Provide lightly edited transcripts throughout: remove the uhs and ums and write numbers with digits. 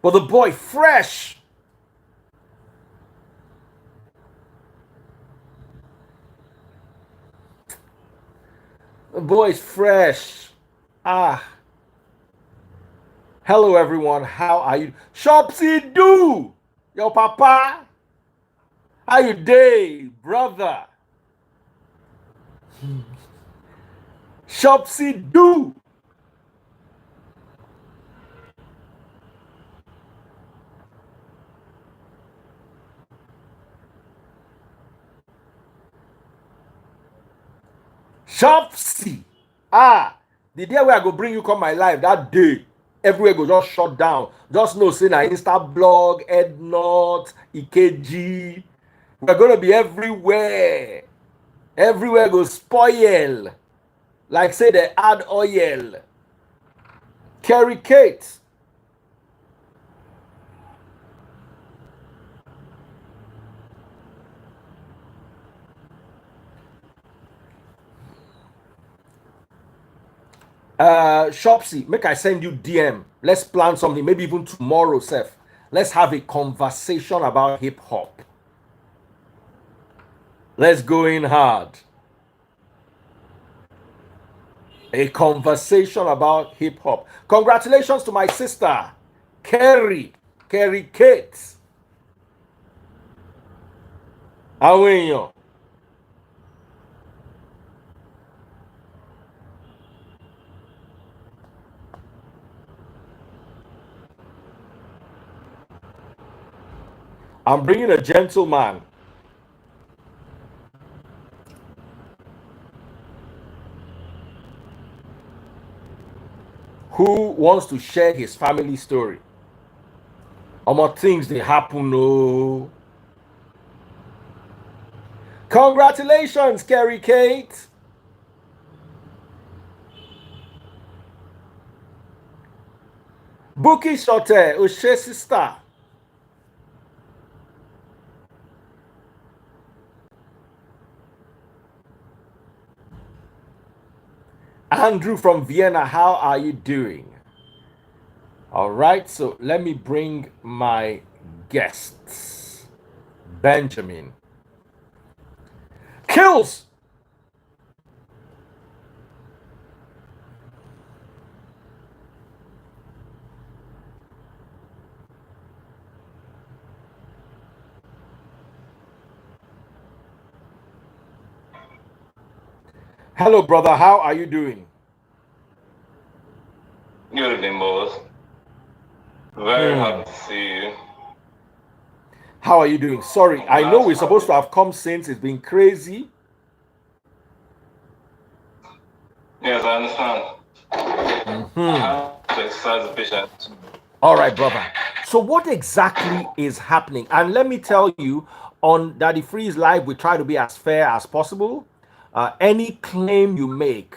But the boy fresh. The boy's fresh. Ah. Hello everyone. How are you? Shopsy do. Yo papa. How you day, brother? Shopsy do. Shopsy. Ah, the day where I go bring you come my life, that day, everywhere go just shut down. Just know, say na Insta blog, Ednot, EKG. We're gonna be everywhere. Everywhere go spoil. Like say they add oil. Carry Kate. Shopsy, make I send you DM. Let's plan something, maybe even tomorrow, Seth. Let's have a conversation about hip hop. Let's go in hard. A conversation about hip hop. Congratulations to my sister, Kerry Kate. How are you? I'm bringing a gentleman who wants to share his family story. More things they happen. Oh, congratulations, Kerry Kate. Buki Shote, Oshe sister. Andrew from Vienna, how are you doing? All right, so let me bring my guests. Benjamin. Kills. Hello, brother. How are you doing? Good evening, boss. Very happy to see you. How are you doing? Sorry, I know we're supposed to have come since. It's been crazy. Yes, I understand. I have to exercise patience. All right, brother. So what exactly is happening? And let me tell you, on Daddy Free's live, we try to be as fair as possible. Any claim you make,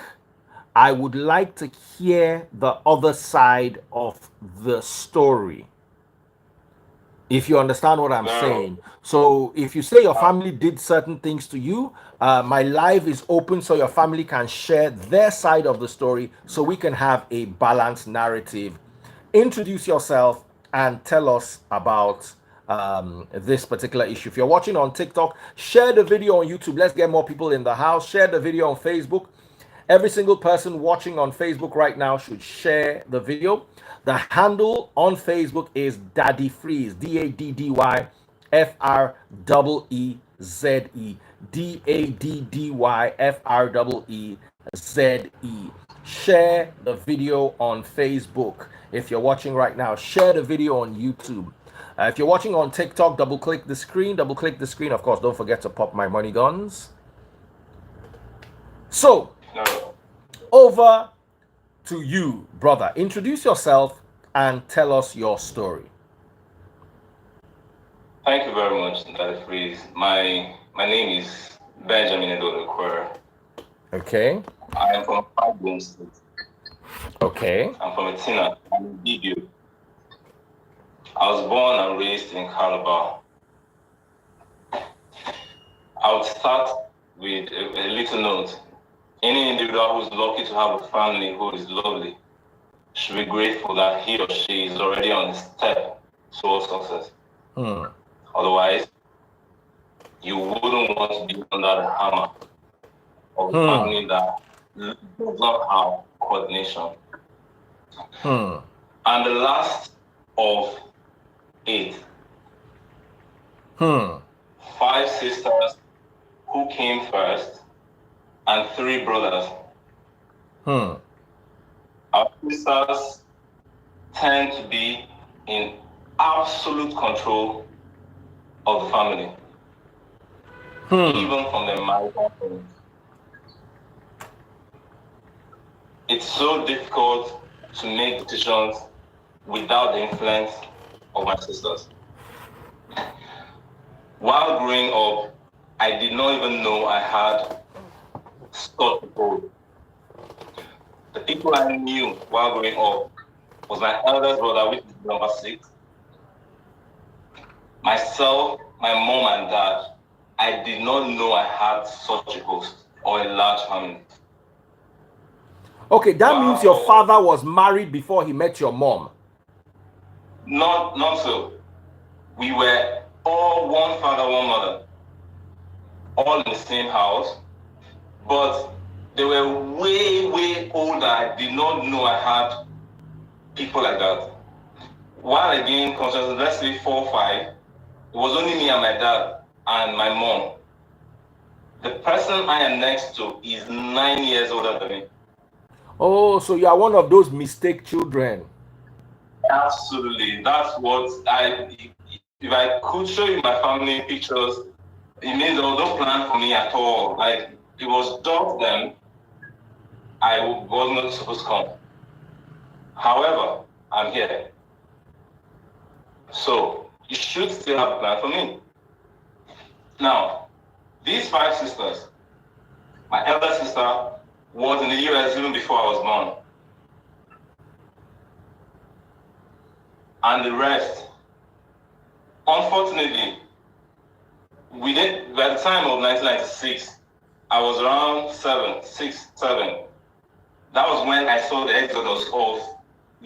I would like to hear the other side of the story. If you understand what I'm saying. So if you say your family did certain things to you, my live is open so your family can share their side of the story so we can have a balanced narrative. Introduce yourself and tell us about this particular issue. If you're watching on TikTok, share the video on YouTube. Let's get more people in the house. Share the video on Facebook. Every single person watching on Facebook right now should share the video. The handle on Facebook is Daddy Freeze, DADDYFREEZE, DADDYFREEZE. Share the video on Facebook. If you're watching right now, share the video on YouTube. If you're watching on TikTok, double click the screen. Of course, don't forget to pop my money guns. So, over to you, brother. Introduce yourself and tell us your story. Thank you very much, Daddy Freeze. My name is Benjamin Edolokwer. Okay. I am from Abia State. Okay. I'm from Etina. I'm in Bigio. I was born and raised in Calabar. I would start with a little note. Any individual who's lucky to have a family who is lovely should be grateful that he or she is already on the step towards success. Otherwise, you wouldn't want to be under the hammer of a family that does not have coordination. And the last of 8. 5 sisters who came first and 3 brothers. Our sisters tend to be in absolute control of the family, even from the marital parents. It's so difficult to make decisions without the influence of my sisters. While growing up, I did not even know I had such a goal. The people I knew while growing up was my eldest brother, which is number 6, myself, my mom and dad. I did not know I had such a host or a large family. Okay, that means your father was married before he met your mom. Not so. We were all one father, one mother, all in the same house, but they were way older. I did not know I had people like that. While I gained consciousness, let's say 4 or 5, it was only me and my dad and my mom. The person I am next to is 9 years older than me. Oh, so you are one of those mistake children. Absolutely. That's what if I could show you my family pictures, it means there was no plan for me at all. Like, it was just them. I was not supposed to come. However, I'm here. So, you should still have a plan for me. Now, these 5 sisters, my elder sister was in the US even before I was born. And the rest, unfortunately, by the time of 1996, I was around 6, 7. That was when I saw the exodus of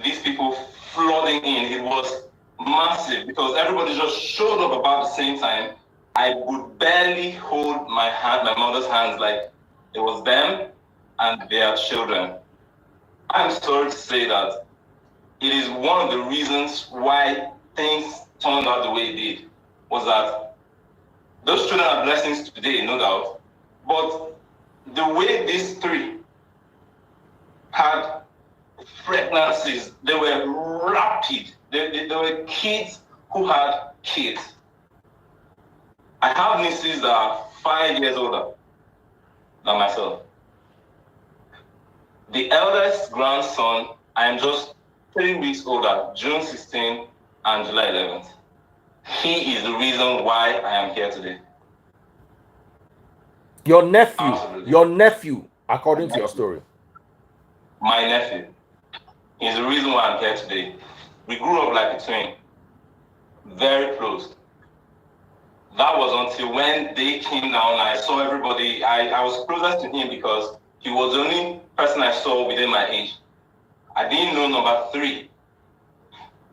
these people flooding in. It was massive because everybody just showed up about the same time. I would barely hold my mother's hands, like it was them and their children. I'm sorry to say that it is one of the reasons why things turned out the way it did, was that those children are blessings today, no doubt. But the way these 3 had pregnancies, they were rapid. They were kids who had kids. I have nieces that are 5 years older than myself. The eldest grandson, I am just 3 weeks older, June 16th and July 11th. He is the reason why I am here today. Your nephew, Absolutely. According to your story. My nephew is the reason why I'm here today. We grew up like a twin, very close. That was until when they came down, I saw everybody. I was closest to him because he was the only person I saw within my age. I didn't know number 3.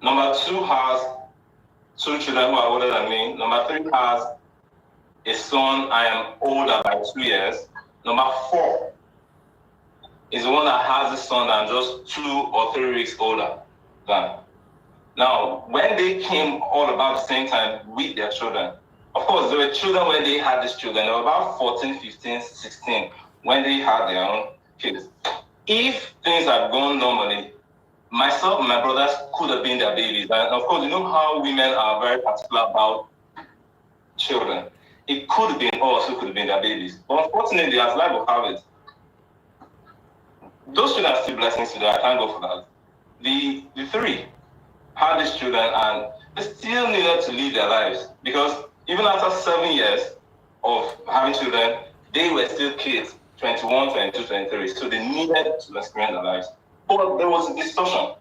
Number 2 has 2 children who are older than me. Number 3 has a son. I am older by 2 years. Number 4 is the one that has a son that I'm just 2 or 3 weeks older than. Now, when they came all about the same time with their children, of course, there were children when they had these children. They were about 14, 15, 16 when they had their own kids. If things had gone normally, myself and my brothers could have been their babies. And of course, you know how women are very particular about children. It could have been us who could have been their babies. But unfortunately, as life will have it, those children are still blessings today. I thank God for that. The 3 had these children and they still needed to live their lives because even after 7 years of having children, they were still kids, 21, 22, 23. So they needed to experience their lives. But there was a distortion.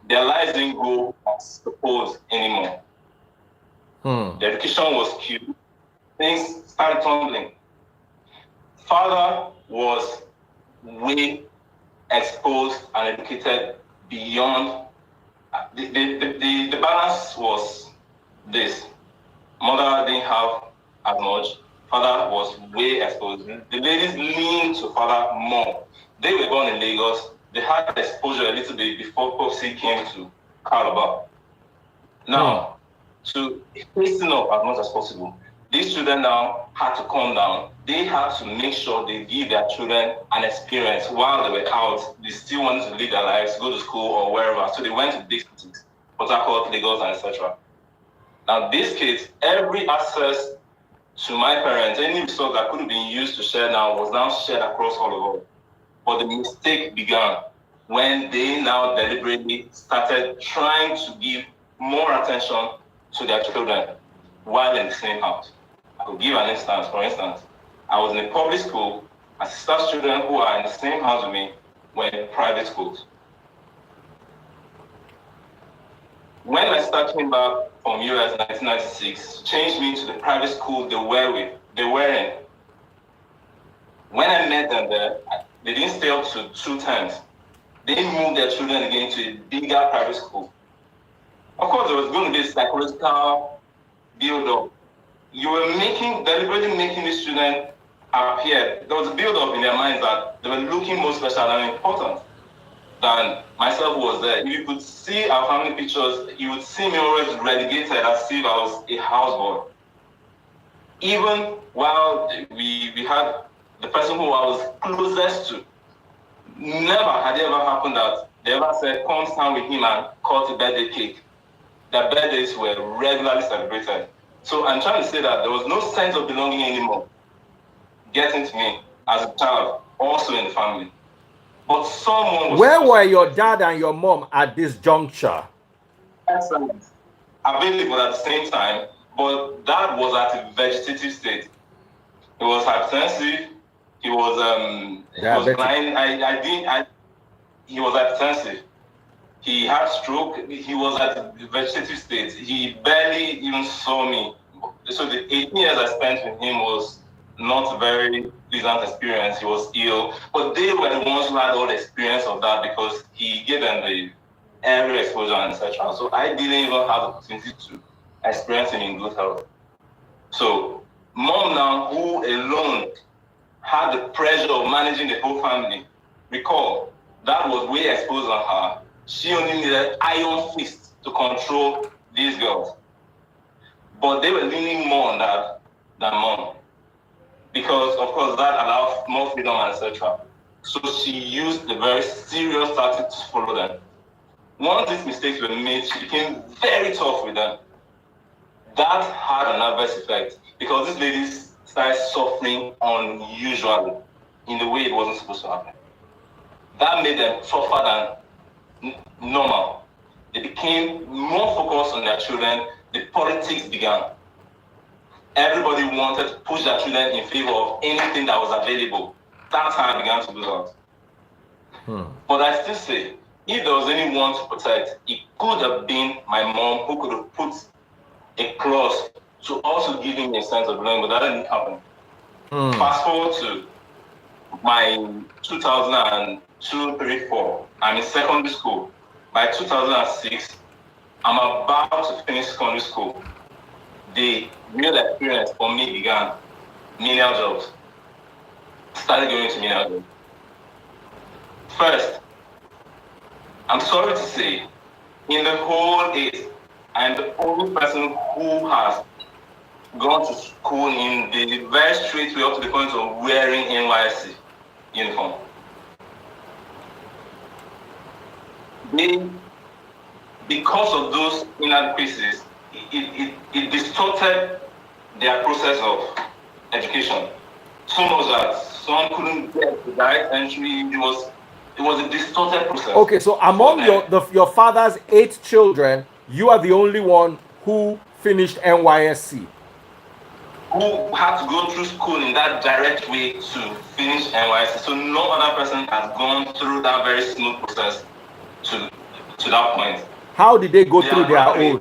Their lives didn't go as supposed anymore. The education was skewed. Things started tumbling. Father was way exposed and educated beyond. The balance was this. Mother didn't have as much. Father was way exposed. The ladies leaned to father more. They were born in Lagos. They had exposure a little bit before Popsy came to Calabar. Now, to hasten up as much as possible, these children now had to calm down. They had to make sure they give their children an experience while they were out. They still wanted to live their lives, go to school or wherever. So they went to big cities, Port Harcourt, Lagos, and etc. Now, these kids, every access to my parents, any resource that could have been used to share now was now shared across all of us. But the mistake began when they now deliberately started trying to give more attention to their children while in the same house. I could give an instance. For instance, I was in a public school. My sister's children who are in the same house with me were in private schools. When my sister came back from US in 1996, changed me to the private school they were in. When I met them there, they didn't stay up to 2 times. They moved their children again to a bigger private school. Of course, there was going to be a psychological build-up. You were deliberately making these children appear. There was a build-up in their minds that they were looking more special and important than myself was there. If you could see our family pictures, you would see me always relegated as if I was a houseboy. Even while we had the person who I was closest to, never had it ever happened that they ever said, come stand with him and cut a birthday cake. Their birthdays were regularly celebrated. So I'm trying to say that there was no sense of belonging anymore getting to me as a child, also in the family. But someone was... Where were your dad and your mom at this juncture? Excellent. Available at the same time, but dad was at a vegetative state. He was hypertensive. He was blind. He was hypertensive. He had stroke. He was at a vegetative state. He barely even saw me. So the 18 years I spent with him was not a very pleasant experience. He was ill, but they were the ones who had all the experience of that because he gave them the every exposure and etc. So I didn't even have the opportunity to experience him in good health. So mom now, who alone had the pressure of managing the whole family, recall that was way exposed on her. She only needed iron fist to control these girls. But they were leaning more on that than mom. Because, of course, that allowed more freedom and etc. So she used the very serious tactics to follow them. Once these mistakes were made, she became very tough with them. That had an adverse effect because these ladies started suffering unusually in the way it wasn't supposed to happen. That made them tougher than normal. They became more focused on their children. The politics began. Everybody wanted to push their children in favor of anything that was available. That's how I began to lose out. But I still say, if there was anyone to protect, it could have been my mom who could have put a clause to also giving me a sense of belonging, but that didn't happen. Fast forward to my 2002, 3, 4. I'm in secondary school. By 2006, I'm about to finish secondary school. The real experience for me began. Menial jobs. Started going to menial jobs. First, I'm sorry to say, in the whole 8, I'm the only person who has gone to school in the very straight way up to the point of wearing NYSC uniform. Because of those inadequacies, it distorted their process of education. So much that some couldn't get the direct entry. It was a distorted process. Okay, so among your father's 8 children, you are the only one who finished NYSC. Who had to go through school in that direct way to finish NYSC. So no other person has gone through that very smooth process to that point. How did they go through their own?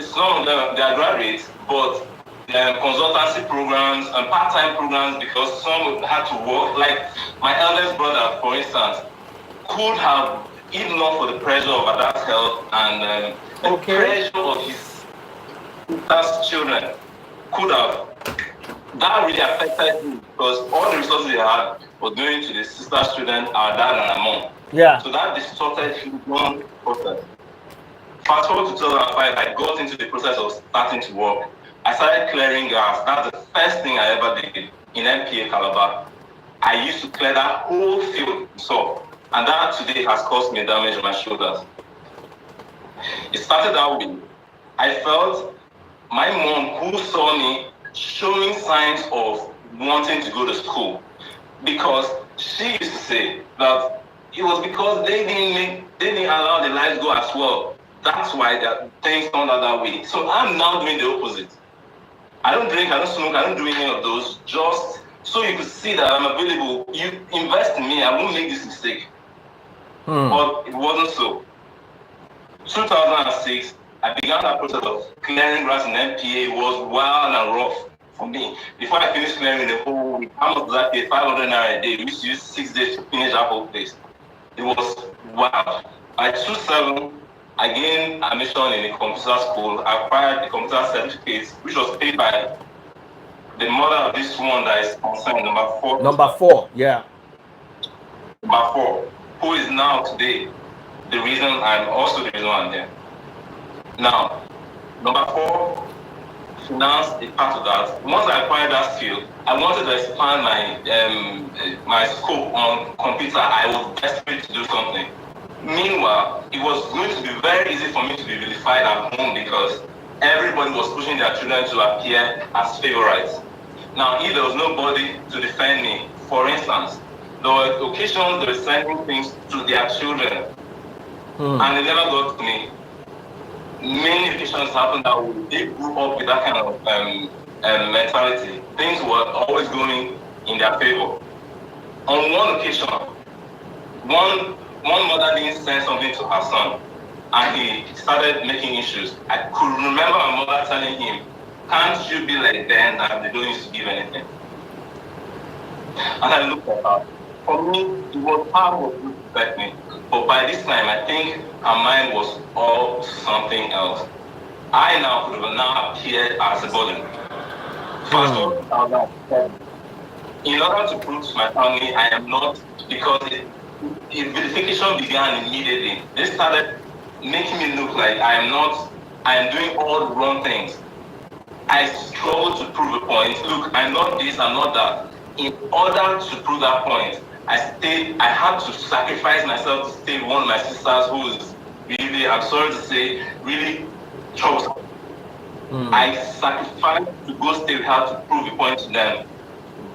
Some of them, they are graduates, but consultancy programs and part-time programs because some had to work. Like my eldest brother, for instance, could have, if not for the pressure of adult health and the pressure of his sister's children, could have. That really affected him because all the resources he had was going to the sister's children, our dad and our mom. Yeah. So that distorted his own process. Fast forward to 2005, I got into the process of starting to work. I started clearing gas. That's the first thing I ever did in MPA Calabar. I used to clear that whole field, and that today has caused me damage on my shoulders. It started that way. I felt my mom, who saw me showing signs of wanting to go to school, because she used to say that it was because they didn't allow the lights go as well. That's why things turned out that way. So I'm now doing the opposite. I don't drink, I don't smoke, I don't do any of those, just so you could see that I'm available. You invest in me, I won't make this mistake. But it wasn't so. 2006, I began that process of clearing grass in MPA. It was wild and rough for me. Before I finished clearing the whole week, how much did I pay? 500 naira a day. We used to use 6 days to finish that whole place. It was wild. By 2007, I gained admission in a computer school. I acquired the computer certificate, which was paid by the mother of this one that is concerned, number 4. Number 4, yeah. Number 4, who is now today the reason I'm also the reason I'm here. Now, number 4, finance is part of that. Once I acquired that skill, I wanted to expand my scope on computer. I was desperate to do something. Meanwhile, it was going to be very easy for me to be vilified at home because everybody was pushing their children to appear as favorites. Now, if there was nobody to defend me, for instance, there were occasions they were sending things to their children, and they never got to me. Many occasions happened that way. They grew up with that kind of mentality. Things were always going in their favor. On one occasion, one mother didn't send something to her son, and he started making issues. I could remember my mother telling him, "Can't you be like them that they don't used to give anything?" And I looked at her. For me, it was hard to protect me. But by this time, I think her mind was all something else. I now could have now appeared as a burden. Fast forward to 2007. In order to prove to my family I am not, because the verification began immediately. They started making me look like I am doing all the wrong things. I struggled to prove a point. Look, I'm not this, I'm not that. In order to prove that point, I had to sacrifice myself to stay with one of my sisters who is really, I'm sorry to say, really troublesome. I sacrificed to go stay with her to prove a point to them.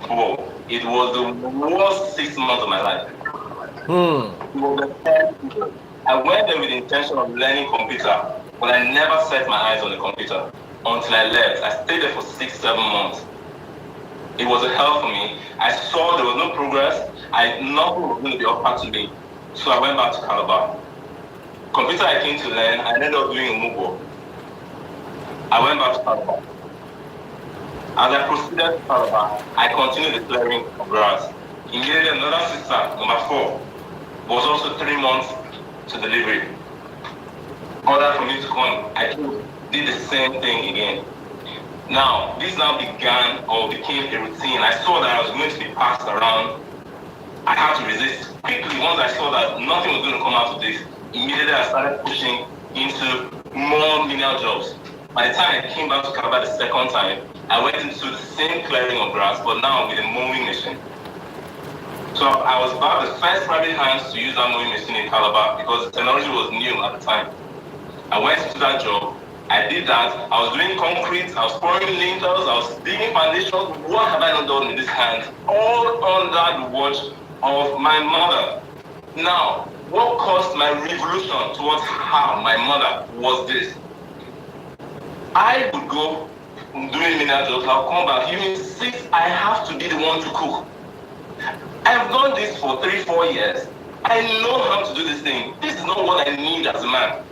Bro, it was the worst 6 months of my life. It was the best period. I went there with the intention of learning computer, but I never set my eyes on the computer until I left. I stayed there for 6-7 months. It was a hell for me. I saw there was no progress. Nothing was going to be offered to me. So I went back to Calabar. Computer I came to learn, I ended up doing a mobile. I went back to Calabar. As I proceeded to Calabar, I continued the clearing of grass. Immediately another sister, number 4, was also 3 months to delivery. Order for me to come. I did the same thing again. Now, this now began or became a routine. I saw that I was going to be passed around. I had to resist. Quickly, once I saw that nothing was going to come out of this, immediately I started pushing into more menial jobs. By the time I came back to Calabar the second time, I went into the same clearing of grass, but now with a mowing machine. So I was about the first private hands to use that mowing machine in Calabar because the technology was new at the time. I went into that job. I did that. I was doing concrete. I was pouring lintels. I was digging foundations. What have I not done in this hand? All under the watch of my mother. Now, what caused my revolution towards her, my mother, was this. I would go doing menial jobs. I'll come back. You insist I have to be the one to cook. I've done this for 3-4 years. I know how to do this thing. This is not what I need as a man.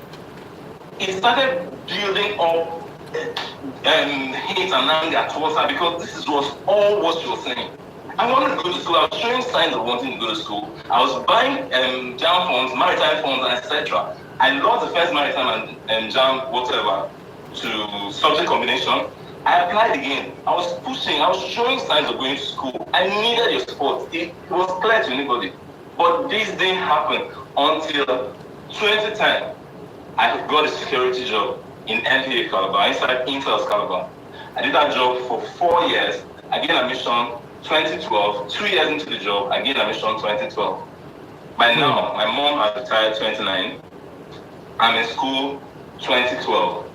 It started building up hate and anger towards her because was all what she was saying. I wanted to go to school. I was showing signs of wanting to go to school. I was buying JAM forms, maritime forms, etc. I lost the first maritime and JAM whatever to subject combination. I applied again. I was pushing. I was showing signs of going to school. I needed your support. It was clear to anybody. But this didn't happen until 2010. I got a security job in NPA Calabar, inside Intel's Calabar. I did that job for 4 years. I gained admission 2012. 2 years into the job, I gained admission 2012. By now, my mom has retired 29. I'm in school 2012.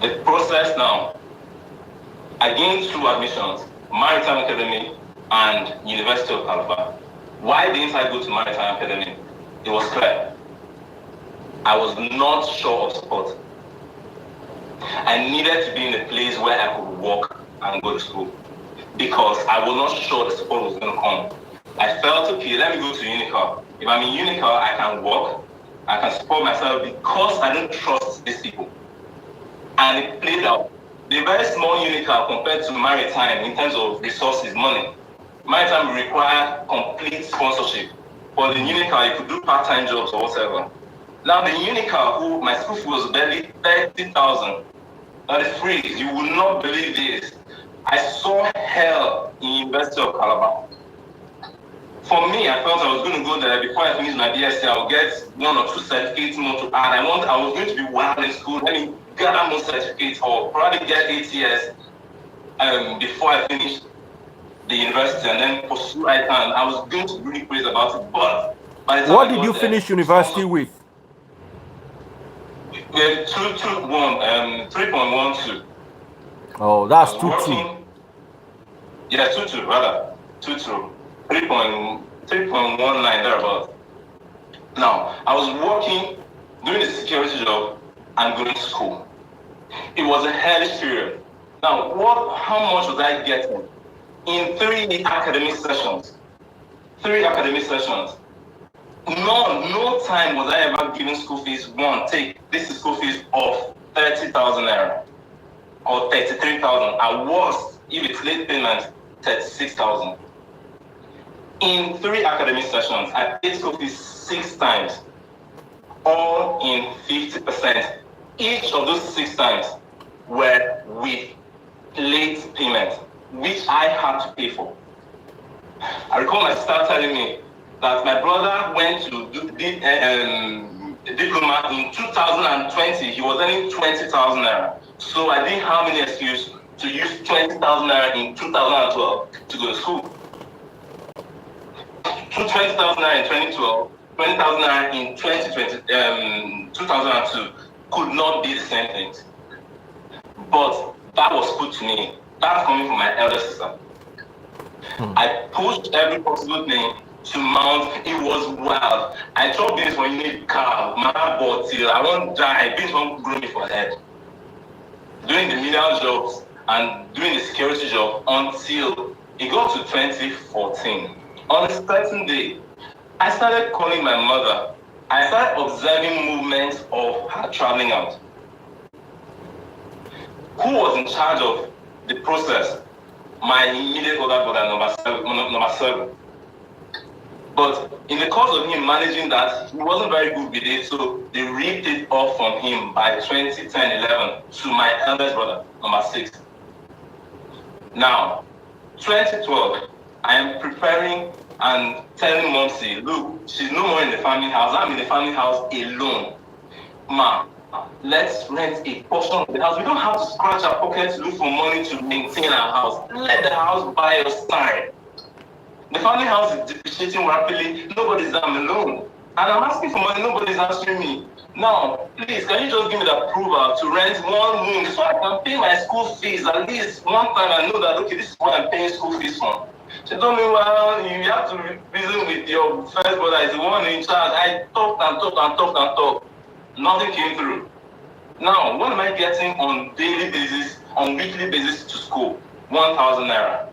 The process now, I gained 2 admissions, Maritime Academy and University of Calabar. Why didn't I go to Maritime Academy? It was clear. I was not sure of support. I needed to be in a place where I could walk and go to school because I was not sure the support was going to come. I felt, okay, let me go to Unical. If I'm in Unical, I can walk, I can support myself because I don't trust these people. And it played out. The very small Unical compared to Maritime in terms of resources, money. Maritime will require complete sponsorship. For the Unical, you could do part-time jobs or whatever. Now the Unical, who my school fee was barely 30,000, that is free. You will not believe this. I saw hell in University of Calabar. For me, I felt I was going to go there before I finish my BSc. I'll get 1 or 2 certificates more to add. I was going to be wild in school. Let me gather more certificates or probably get ATS before I finish the university and then pursue ICANN. I was going to really praise about it, but by the time what did you finish university with? 3.12. Oh, that's 2.2. Yeah, 2.2 rather. 2.2. 3.19 thereabouts. Now, I was working, doing a security job and going to school. It was a hellish period. Now, how much was I getting? In 3 academic sessions. 3 academic sessions. No time was I ever given school fees. This is school fees of 30,000 naira or 33,000. I was, if it's late payment, 36,000. In 3 academic sessions, I paid school fees 6 times, all in 50%. Each of those 6 times were with late payment, which I had to pay for. I recall my sister telling me that my brother went to do the diploma in 2020. He was earning 20,000 naira. So I didn't have any excuse to use 20,000 naira in 2012 to go to school. 20,000 naira in 2012, 20,000 naira in 2002 could not be the same thing. But that was put to me. That's coming from my elder sister. I pushed every possible thing to mount. It was wild. I told this when you need car, my bought till I won't die. This won't grow me for head. Doing the menial jobs and doing the security job until it got to 2014. On a certain day, I started calling my mother. I started observing movements of her traveling out. Who was in charge of the process? My immediate older brother, number 7. But in the course of him managing that, he wasn't very good with it, so they ripped it off from him by 2010-11 to my eldest brother, number 6. Now, 2012, I am preparing and telling Momsy, look, she's no more in the family house. I'm in the family house alone. Ma, let's rent a portion of the house. We don't have to scratch our pockets to look for money to maintain our house. Let the house buy us time. The family house is depreciating rapidly. Nobody's alone. And I'm asking for money. Nobody's answering me. Now, please, can you just give me the approval to rent 1 room so I can pay my school fees? At least one time I know that, okay, this is what I'm paying school fees for. She told me, well, you have to reason with your first brother. He's the one in charge. I talked. Nothing came through. Now, what am I getting on daily basis, on weekly basis to school? 1,000 naira.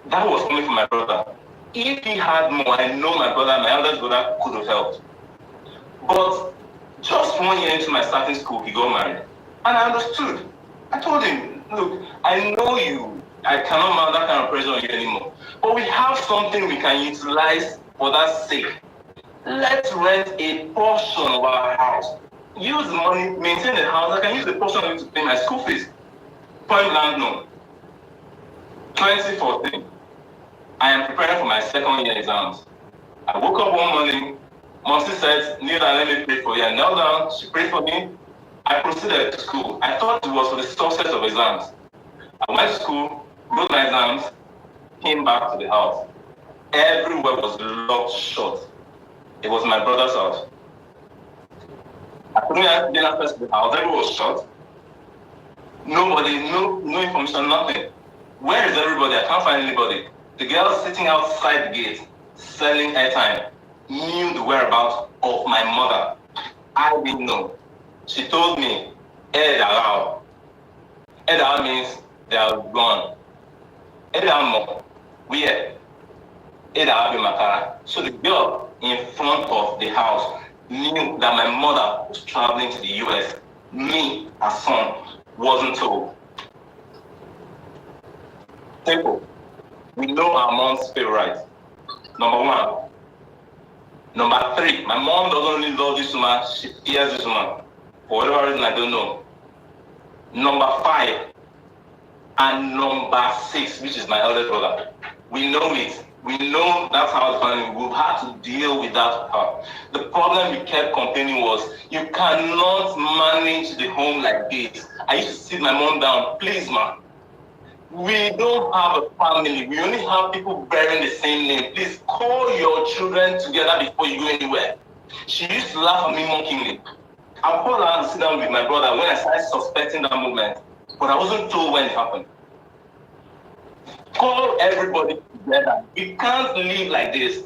That was coming from my brother. If he had more, I know my eldest brother could have helped. But just 1 year into my starting school, he got married. And I understood. I told him, look, I know you. I cannot mount that kind of pressure on you anymore. But we have something we can utilize for that sake. Let's rent a portion of our house. Use the money, maintain the house. I can use the portion of it to pay my school fees. Point blank, no. 2014, I am preparing for my second year exams. I woke up one morning, Momsi said, Nila, let me pray for you. I knelt down, she prayed for me. I proceeded to school. I thought it was for the success of exams. I went to school, wrote my exams, came back to the house. Everywhere was locked shut. It was my brother's house. I couldn't get access to the house. Everyone was shut. Nobody, no information, nothing. Where is everybody? I can't find anybody. The girl sitting outside the gate, selling airtime, knew the whereabouts of my mother. I didn't know. She told me, Edalao. Edalao means they are gone. Edalamo, where? Edalao Makara. So the girl in front of the house knew that my mother was traveling to the US. Me, her son, wasn't told. Simple. We know our mom's favorite. Number one. Number three, my mom doesn't really love this woman. She fears this woman. For whatever reason, I don't know. Number five. And number six, which is my eldest brother. We know it. We know that's how it's going. We've had to deal with that part. The problem we kept complaining was, you cannot manage the home like this. I used to sit my mom down, please, ma. We don't have a family. We only have people bearing the same name. Please call your children together before you go anywhere. She used to laugh at me mockingly. I'll call her and sit down with my brother when I started suspecting that movement. But I wasn't told when it happened. Call everybody together. We can't live like this.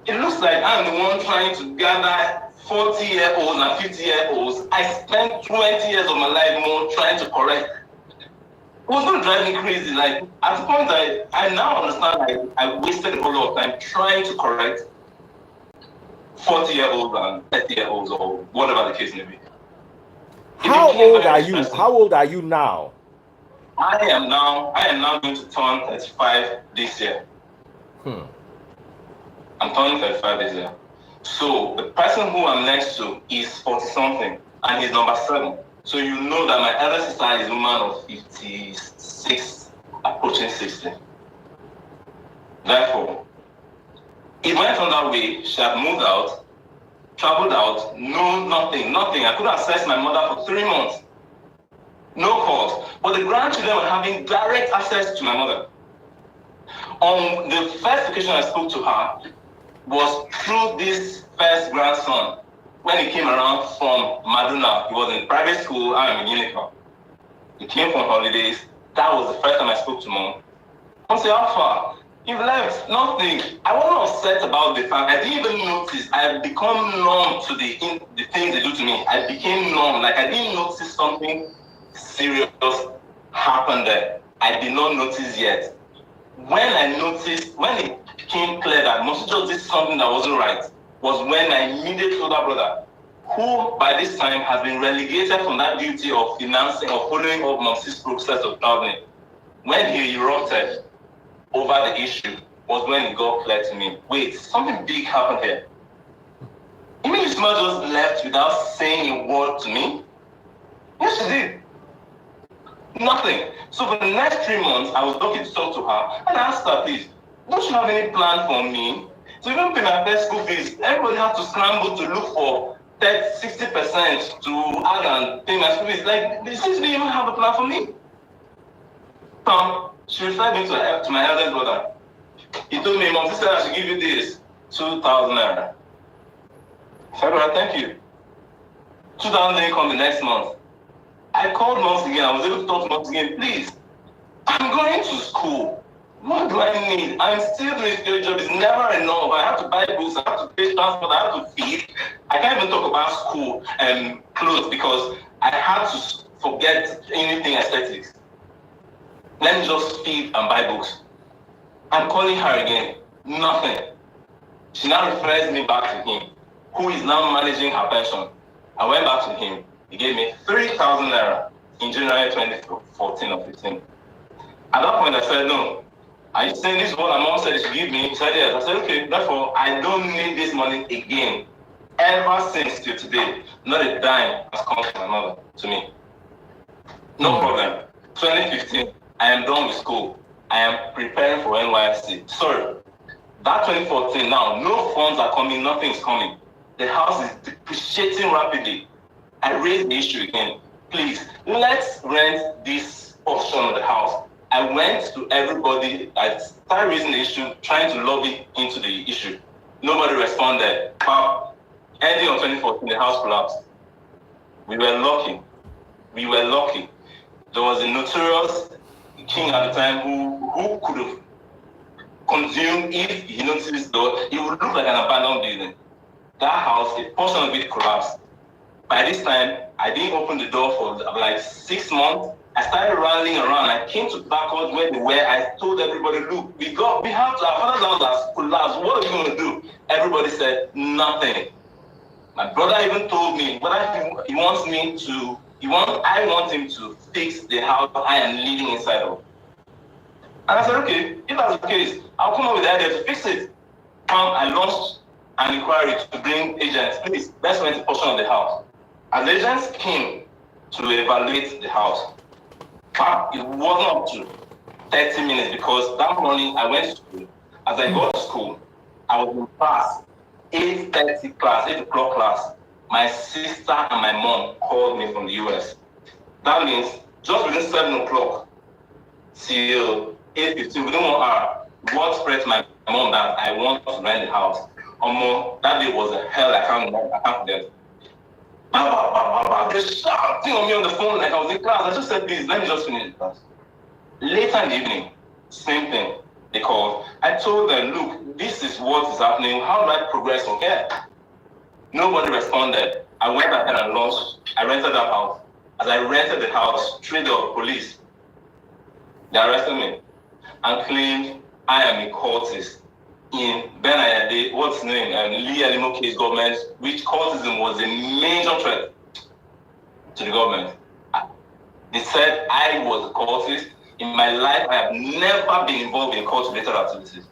It looks like I'm the one trying to gather 40-year-olds and 50-year-olds. I spent 20 years of my life more trying to correct. It was not driving me crazy. Like, at the point I now understand I wasted a whole lot of time trying to correct 40-year-olds and 30-year-olds or whatever the case may be. How old are you? How old are you now? I am now going to turn 35 this year. I'm turning 35 this year. So the person who I'm next to is 40-something and he's number 7. So you know that my elder sister is a woman of 56, approaching 60. Therefore, it went on that way. She had moved out, traveled out, nothing. I couldn't access my mother for 3 months. No calls. But the grandchildren were having direct access to my mother. On the first occasion I spoke to her was through this first grandson. When he came around from Maduna, he was in private school, I am in uniform. He came from holidays. That was the first time I spoke to mom. I said, how far? You've left, nothing. I wasn't upset about the fact. I didn't even notice. I had become numb to the things they do to me. I became numb. Like I didn't notice something serious happened there. I did not notice yet. When I noticed, when it became clear that Must just did something that wasn't right, was when my immediate older brother, who by this time has been relegated from that duty of financing or following up Momsi's process of traveling, when he erupted over the issue, was when it got clear to me, wait, something big happened here. You mean this man just left without saying a word to me? Yes, she did. Nothing. So for the next 3 months, I was lucky to talk to her and I asked her, please, don't you have any plan for me? So even pay my first school fees, everybody had to scramble to look for 60% to add and pay my school fees. Like, they seem to even have a plan for me. She referred me to my eldest brother. He told me, Mom, sister, I should give you this, 2,000 naira. I said, all right, thank you. 2,000 didn't come the next month. I called once again. I was able to talk to once again. Please, I'm going to school. What do I need? I'm still doing a job. It's never enough. I have to buy books. I have to pay transport. I have to feed. I can't even talk about school and clothes because I had to forget anything aesthetics. Let me just feed and buy books. I'm calling her again. Nothing. She now refers me back to him, who is now managing her pension. I went back to him. He gave me 3,000 naira in January 2014 or 15. At that point, I said, no. Are you saying this is what my mom said she give me? He said, yes. I said, okay, therefore, I don't need this money again. Ever since till today, not a dime has come from my mother to me. No problem. 2015, I am done with school. I am preparing for NYSC. Sorry, that 2014 now, no funds are coming, nothing is coming. The house is depreciating rapidly. I raised the issue again. Please, let's rent this portion of the house. I went to everybody. I started raising the issue, trying to lobby into the issue. Nobody responded. Ending on 2014, the house collapsed. We were lucky. There was a notorious king at the time who could have consumed if he noticed, though, it would look like an abandoned building. That house, a portion of it collapsed. By this time, I didn't open the door for like 6 months. I started rallying around. I came to backwards where they were. I told everybody, look, we have to, our father's house has collapsed. What are we going to do? Everybody said nothing. My brother even told me whether he wants me to, I want him to fix the house I am living inside of. And I said, okay, if that's the case, I'll come up with the idea to fix it. I launched an inquiry to bring agents. Please, let's rent a portion of the house. As the agents came to evaluate the house, it wasn't up to 30 minutes because that morning I went to school. As I got to school, I was in class, 8:30 class, 8 o'clock class. My sister and my mom called me from the US. That means just within 7 o'clock till 8:15, within 1 hour, God spread to my mom that I want to rent the house. That day was a hell I can't forget. They're shouting on me on the phone like I was in class. I just said, please, let me just finish the class. Later in the evening, same thing. They called. I told them, look, this is what is happening. How do I progress from here? Nobody responded. I went ahead and launched. I rented that house. As I rented the house, straight up police, they arrested me and claimed I am a cultist in Ben Ayade, what's his name, Lee Alimo case government, which cultism was a major threat to the government. They said I was a cultist. In my life, I have never been involved in cult-related activities.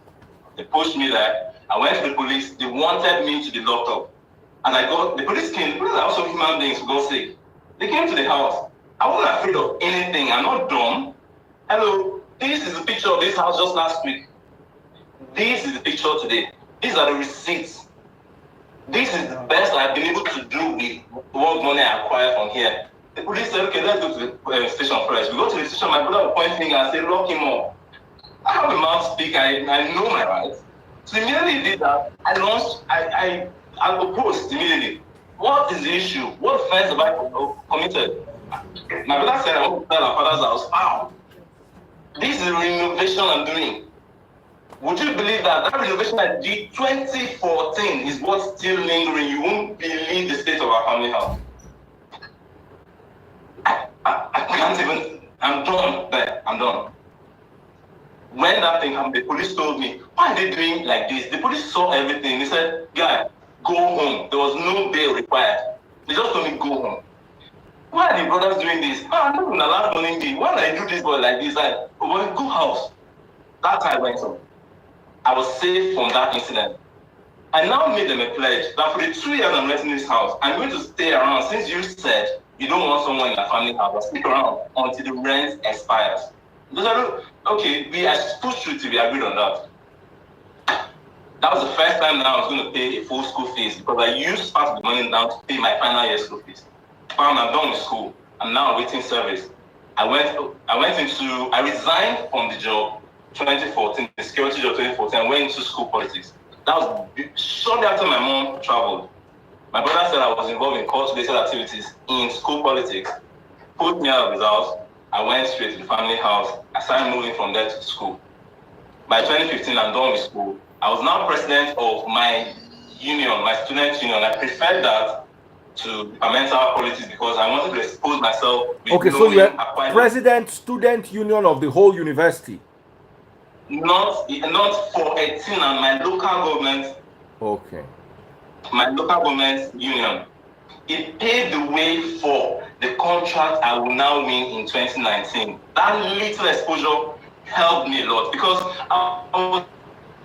They pushed me there. I went to the police. They wanted me to be locked up. And the police came. The police are also human beings, for God's sake. They came to the house. I wasn't afraid of anything. I'm not dumb. Hello, this is a picture of this house just last week. This is the picture today. These are the receipts. This is the best I've been able to do with what money I acquired from here. The police said, okay, let's go to the station first. We go to the station, my brother will point finger and say, lock him up. I have a mouth to speak, I know my rights. So immediately did that. I launched, I opposed immediately. What is the issue? What offense have I committed? My brother said, I want to sell our father's house. Wow. This is the renovation I'm doing. Would you believe that renovation I did 2014 is what's still lingering? You won't believe the state of our family house. I can't even, I'm done there, I'm done. When that thing happened, the police told me, why are they doing like this? The police saw everything. They said, guy, go home. There was no bail required. They just told me, go home. Why are the brothers doing this? I'm not going to allow money. Why did I do this boy like this? Go house. That time went on. I was safe from that incident. I now made them a pledge that for the 2 years I'm renting this house, I'm going to stay around. Since you said you don't want someone in your family house, I'll stick around until the rent expires. Okay, we pushed through till we agreed on that. That was the first time that I was going to pay a full school fees because I used part of the money down to pay my final year school fees. I'm done with school. I'm now awaiting service. I resigned from the job 2014, the security job 2014, and went into school politics. That was shortly after my mom traveled. My brother said I was involved in cult-related activities in school politics, put me out of his house. I went straight to the family house. I started moving from there to school. By 2015, I'm done with school. I was now president of my union, my student union. I preferred that to departmental politics because I wanted to expose myself. Okay, so you're president, student union of the whole university? Not for 18 and my local government. Okay. My local government union. It paved the way for the contract I will now win in 2019. That little exposure helped me a lot because I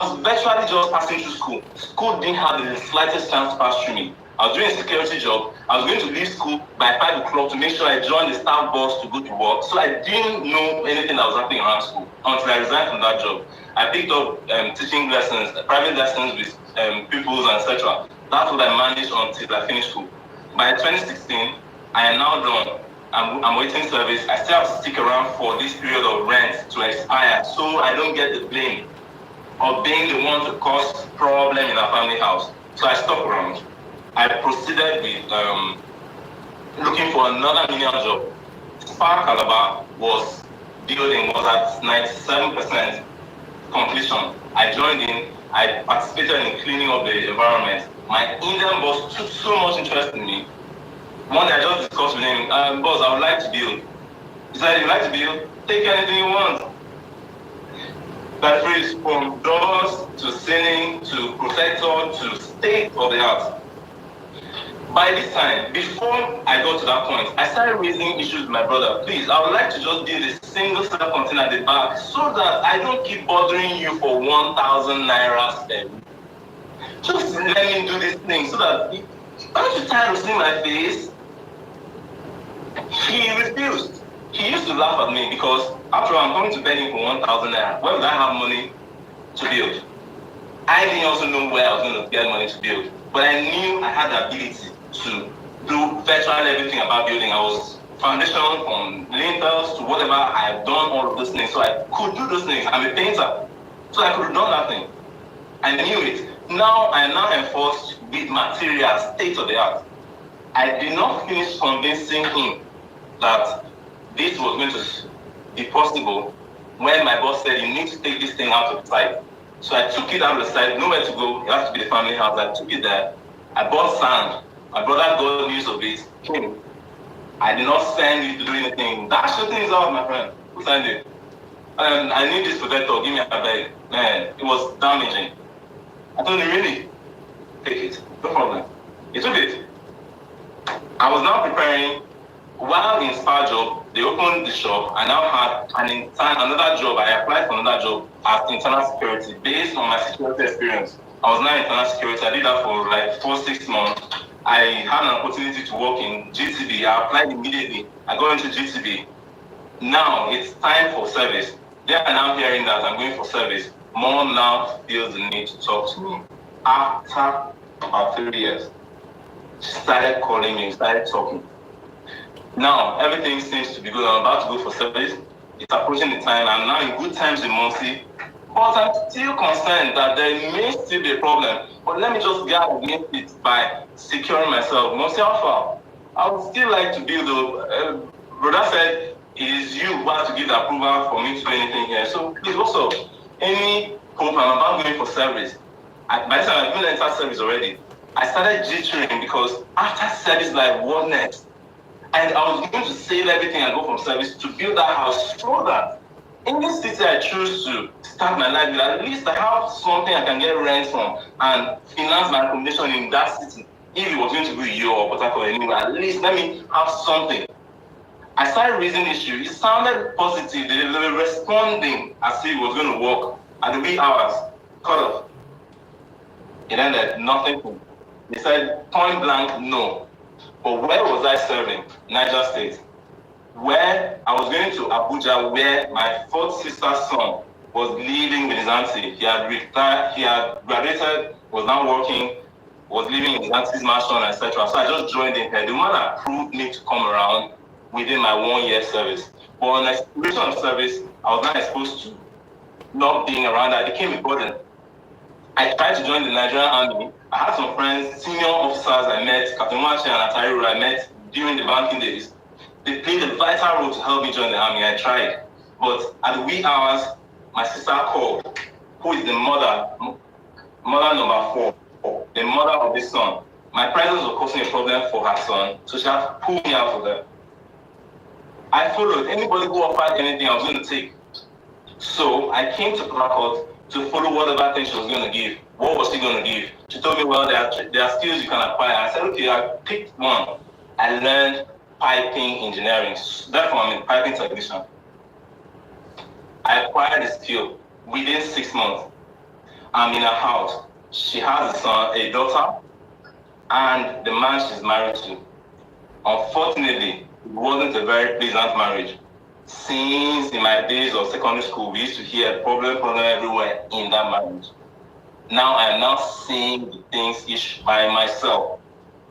was virtually just passing through school. School didn't have the slightest chance to pass through me. I was doing a security job. I was going to leave school by 5 o'clock to make sure I joined the staff bus to go to work. So I didn't know anything that was happening around school until I resigned from that job. I picked up teaching lessons, private lessons with pupils, etc. That's what I managed until I finished school. By 2016, I am now done. I'm waiting service. I still have to stick around for this period of rent to expire so I don't get the blame of being the one to cause problem in our family house. So I stuck around. I proceeded with looking for another menial job. Spark Calabar was at 97% completion. I joined in. I participated in cleaning up the environment. My Indian boss took so much interest in me. One day I just discussed with him, boss, I would like to build. He said, you like to build? Take anything you want. That phrase, from doors to ceiling to protector to state of the art. By this time, before I got to that point, I started raising issues with my brother. Please, I would like to just build a single cell container at the back so that I don't keep bothering you for 1,000 naira spend. Just let me do this thing so that, aren't you tired of seeing my face? He refused. He used to laugh at me because after all, I'm going to beg him for 1,000 naira. Where would I have money to build? I didn't also know where I was going to get money to build, but I knew I had the ability to do virtually everything about building. I was foundation from lintels to whatever. I have done all of those things, so I could do those things. I'm a painter, so I could have done that thing. I knew it. Now I am now enforced with materials, state of the art. I did not finish convincing him that this was going to be possible when my boss said, you need to take this thing out of the site. So I took it out of the site, nowhere to go. It has to be the family house. I took it there. I bought sand. My brother got news of it. I did not send you to do anything. Dash your things out, my friend. Who signed it? And I need this protector. Give me a bag. Man, it was damaging. I told him, really? Take it. No problem. He took it. I was now preparing. While in Spa job, they opened the shop. I now had another job. I applied for another job as internal security based on my security experience. I was now in internal security. I did that for like 4-6 months. I had an opportunity to work in GTB. I applied immediately. I got into GTB. Now it's time for service. They are now hearing that I'm going for service. Mom now feels the need to talk to me. After about 3 years, she started calling me, started talking. Now, everything seems to be good. I'm about to go for service. It's approaching the time. I'm now in good times with Monty. But I'm still concerned that there may still be a problem. But let me just guard against it by securing myself. Monty Alpha, I would still like to build a... brother said, it is you who have to give the approval for me to do anything here. So please also, any hope I'm about going for service. By the time I've been entered service already, I started jittering because after service, like, what next? And I was going to save everything I go from service to build that house so that in this city I choose to start my life with, at least I have something I can get rent from and finance my accommodation in that city. If it was going to be you or Port Harcourt anywhere, at least let me have something. I started raising issues. It sounded positive. They were responding as if it was going to work. At the wee hours, cut off. It ended, nothing. They said point blank, no. But where was I serving? Niger State. Where I was going to Abuja, where my fourth sister's son was living with his auntie. He had retired, he had graduated, was now working, was living in his auntie's mansion, etc. So I just joined in here. The woman approved me to come around within my 1 year service. But on expiration of service, I was not exposed to not being around. I became a burden. I tried to join the Nigerian army. I had some friends, senior officers I met, Captain Wachi and Atari I met during the banking days. They played a vital role to help me join the army. I tried. But at the wee hours, my sister called, who is the mother number 4, the mother of this son. My presence was causing a problem for her son, so she had to pull me out of them. I followed. Anybody who offered anything, I was going to take. So I came to Port Harcourt to follow whatever thing she was going to give. What was she going to give? She told me, well, there are skills you can acquire. I said, okay, I picked one. I learned piping engineering. Therefore, I'm a piping technician. I acquired the skill within 6 months. I'm in a house. She has a son, a daughter, and the man she's married to. Unfortunately, it wasn't a very pleasant marriage. Since in my days of secondary school, we used to hear problem everywhere in that marriage. Now I am now seeing the things by myself.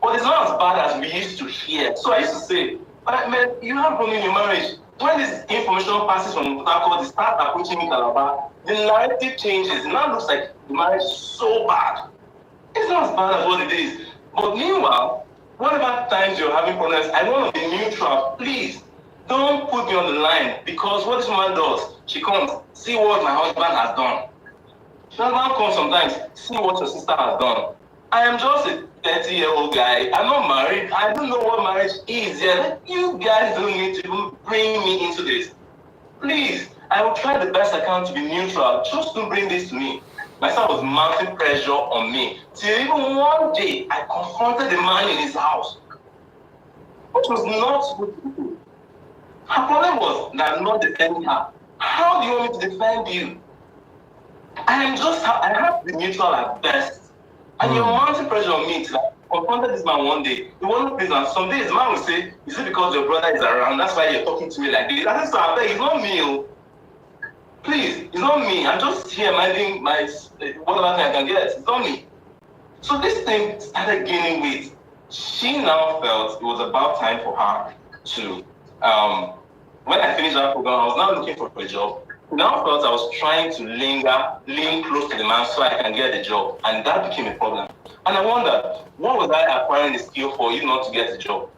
But it's not as bad as we used to hear. So I used to say, but man, you have problem in your marriage. When this information passes from Port, they start approaching Calabar, the narrative changes. It now looks like the marriage is so bad. It's not as bad as what it is. But meanwhile, whatever times you're having problems, I want to be neutral. Please, don't put me on the line, because what this woman does, she comes, see what my husband has done. She doesn't come sometimes, see what your sister has done. I am just a 30-year-old guy. I'm not married. I don't know what marriage is yet. You guys don't need to even bring me into this. Please, I will try the best I can to be neutral. Just don't bring this to me. My son was mounting pressure on me. Till even one day, I confronted the man in his house, which was not supposed to do. Her problem was that I'm not defending her. How do you want me to defend you? I have to be neutral at best. And you're mounting pressure on me to confronted this man one day. He wasn't pleasant. Some days, the man will say, is it because your brother is around? That's why you're talking to me like this. I said, sir, I beg, it's not me. Please, it's not me. I'm just here minding my whatever thing I can get. It's not me. So this thing started gaining weight. She now felt it was about time for her to, when I finished that program, I was now looking for a job. Now felt I was trying to lean close to the man so I can get the job. And that became a problem. And I wondered, what was I acquiring the skill for you not to get the job?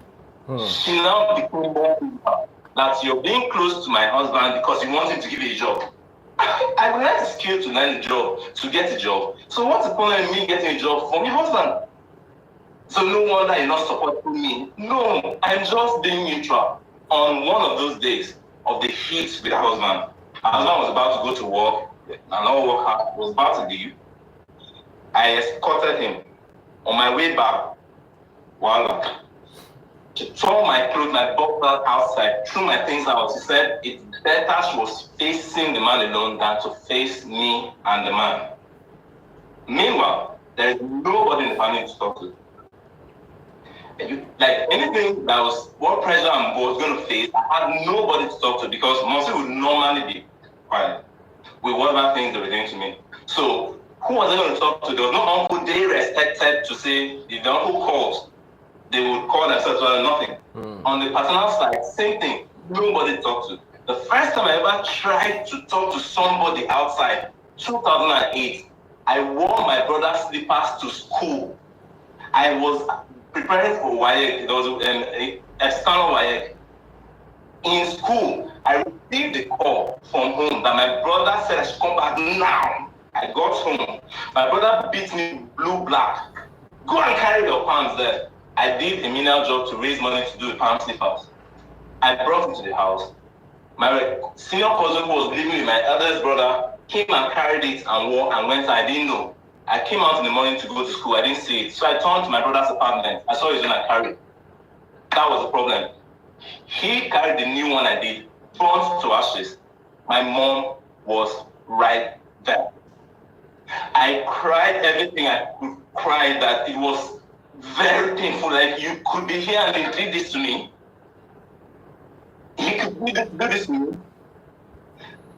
She now became more that you're being close to my husband because you want him to give you a job. I learned the skill to learn the job, to get a job. So what's the problem in me getting a job from your husband? So no wonder you're not supporting me. No, I'm just being neutral. On one of those days of the heat with her husband, her husband was about to go to work, and all work hard, was about to leave. I escorted him. On my way back, voila. She tore my clothes, my boxers outside, threw my things out. She said it's better she was facing the man alone than to face me and the man. Meanwhile, there is nobody in the family to talk to. Like anything that was what pressure I was going to face, I had nobody to talk to because Monsi would normally be quiet with whatever things they were doing to me. So who was I going to talk to? There was no uncle they respected to say if the uncle calls, they would call themselves well, nothing. On the paternal side, same thing. Nobody to talk to. The first time I ever tried to talk to somebody outside, 2008, I wore my brother's slippers to school. I was preparing for WAEC. There was an external WAEC. In school, I received a call from home that my brother said I should come back now. I got home. My brother beat me blue-black. Go and carry your pants there. I did a menial job to raise money to do the palm slippers. I brought him to the house. My senior cousin who was living with my eldest brother came and carried it and wore and went. I didn't know. I came out in the morning to go to school. I didn't see it. So I turned to my brother's apartment. I saw his own. I carried. That was the problem. He carried the new one I did, burnt to ashes. My mom was right there. I cried everything I could cry, that it was very painful. Like, you could be here and you did this to me. You could do this to me.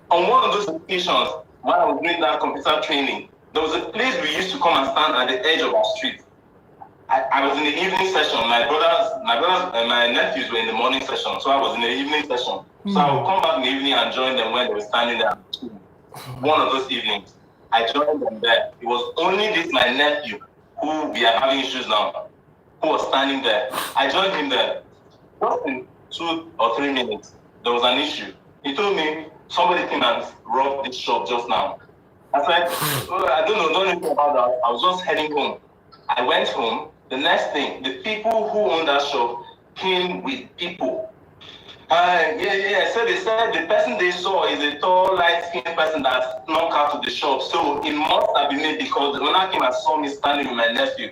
On one of those occasions, when I was doing that computer training, there was a place we used to come and stand at the edge of our street. I was in the evening session. My brothers and my nephews were in the morning session, so I was in the evening session. So I would come back in the evening and join them when they were standing there. One of those evenings, I joined them there. It was only this my nephew, who we are having issues now, who was standing there. I joined him there. Just in 2 or 3 minutes, there was an issue. He told me somebody came and robbed this shop just now. I said, oh, I don't know anything about that. I was just heading home. I went home. The next thing, the people who owned that shop came with people. Yeah. So they said the person they saw is a tall, light-skinned person that snuck out to the shop. So it must have been me because when I came and saw me standing with my nephew.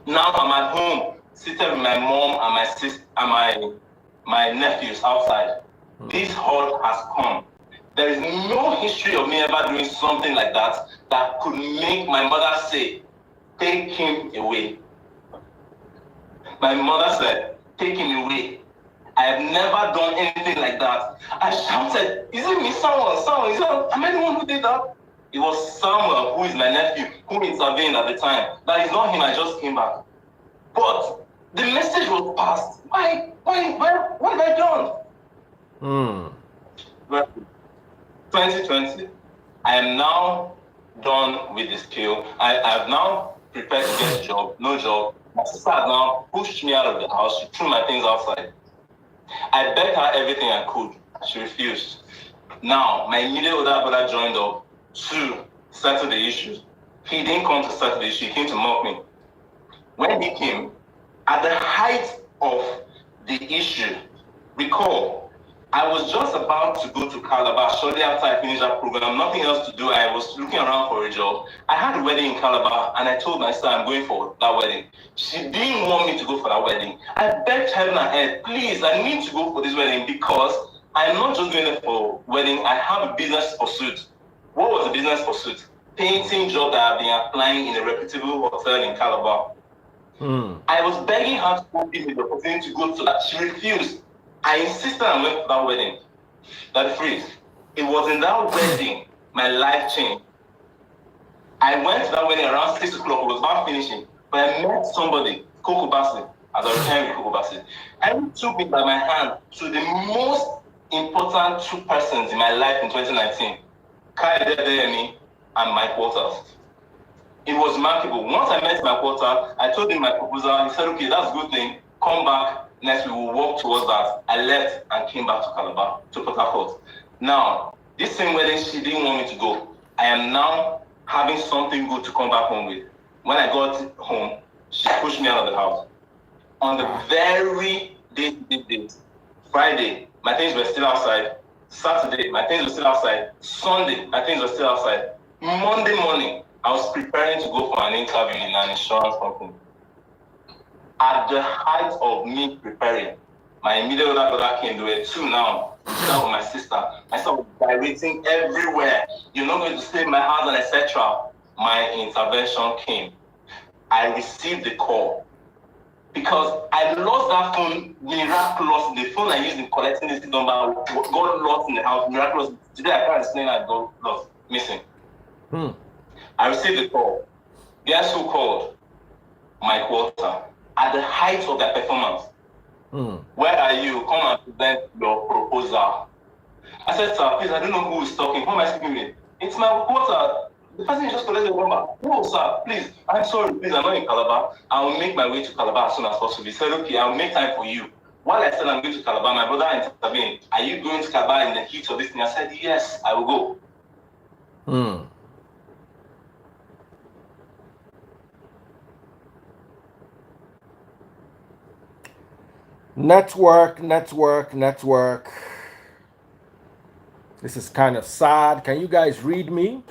Now I'm at home, seated with my mom and my sister and my nephews outside. This hurt has come. There is no history of me ever doing something like that could make my mother say, "Take him away." My mother said, "Take him away." I have never done anything like that. I shouted, "Is it me? Someone, is it, am I the one who did that?" It was Samuel, who is my nephew, who intervened at the time. That is not him, I just came back. But the message was passed. What have I done? Well, 2020, I am now done with the skill. I have now prepared to get a job, no job. My sister had now pushed me out of the house. She threw my things outside. I begged her everything I could. She refused. Now, my immediate older brother joined up to settle the issues. He didn't come to settle the issue, he came to mock me. When he came, at the height of the issue, recall, I was just about to go to Calabar shortly after I finished that program, nothing else to do. I was looking around for a job. I had a wedding in Calabar and I told my sister I'm going for that wedding. She didn't want me to go for that wedding. I begged heaven and earth, please, I need to go for this wedding because I'm not just going there for wedding, I have a business pursuit. What was the business pursuit? Painting job that I've been applying in a reputable hotel in Calabar. I was begging her to give me the opportunity to go to that. She refused. I insisted and went to that wedding. That freeze. It was in that wedding my life changed. I went to that wedding around 6 o'clock. It was about finishing. But I met somebody, Coco Bassi, as I returned with Coco Bassi. And he took me by my hand to the most important two persons in my life in 2019. Kai Dedemi and Mike Waters. It was remarkable. Once I met my quarter, I told him my proposal. He said, "Okay, that's a good thing. Come back next week. We'll work towards that." I left and came back to Calabar, to Port Harcourt. Now, this same wedding, she didn't want me to go. I am now having something good to come back home with. When I got home, she pushed me out of the house. On the very day, Friday, my things were still outside. Saturday, my things were still outside. Sunday, my things were still outside. Monday morning, I was preparing to go for an interview in an insurance company. At the height of me preparing, my immediate older brother came. There were two now. That was my sister. My sister was vibrating everywhere. "You're not going to save my house," and etc. My intervention came. I received the call because I lost that phone miraculously. The phone I used in collecting this number got lost in the house miraculously. Today I can't explain how it got lost, missing. I received the call. Guess who called? My quarter. At the height of their performance. "Where are you? Come and present your proposal." I said, "Sir, please, I don't know who is talking. Who am I speaking with?" "It's my quarter. The person just collected the number." "No, sir, please. I'm sorry, please, I'm not in Calabar. I will make my way to Calabar as soon as possible." He said, "Okay, I'll make time for you." While I said I'm going to Calabar, my brother intervened. "Are you going to Calabar in the heat of this thing?" I said, "Yes, I will go." Network. This is kind of sad. Can you guys read me?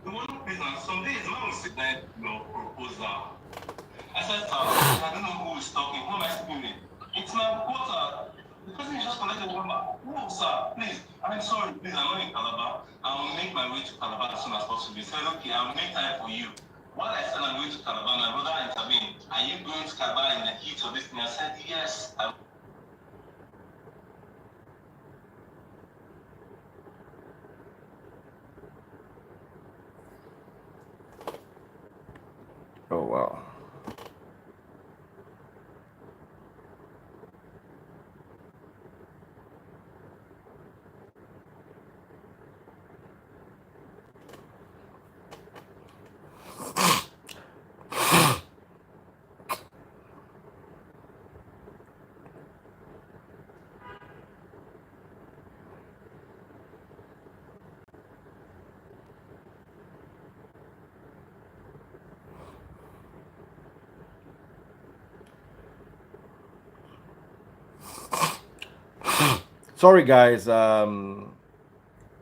The one reason some days man will present your proposal. I said, "Sir, I don't know who is talking. Who am I speaking with?" "It's my quarter. The person just collected the number." "No, sir, please. I'm sorry, please, I'm not in Calabar. I'll make my way to Calabar as soon as possible." He said, "Okay, I'll make time for you." While I said I'm going to Calabar, my brother intervened. "Are you going to Calabar in the heat of this thing?" I said, "Yes, I will." Oh, wow. Sorry, guys. We're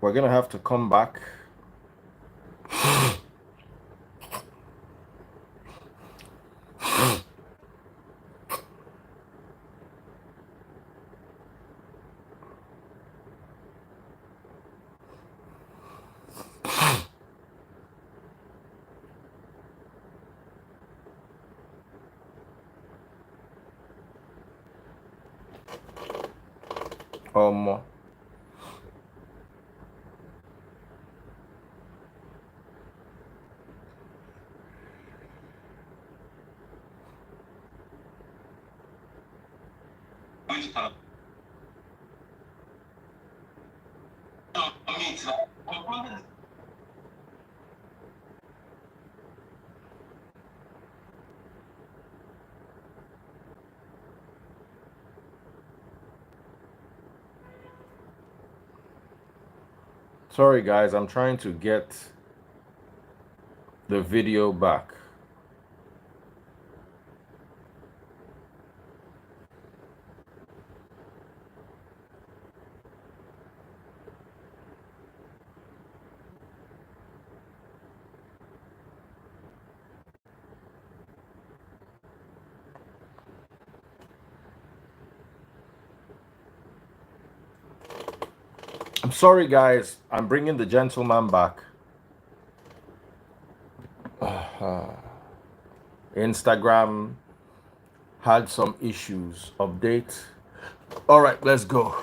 gonna have to come back. Um, sorry, guys. I'm trying to get the video back. I'm sorry, guys. I'm bringing the gentleman back. Instagram had some issues. Update. All right, let's go.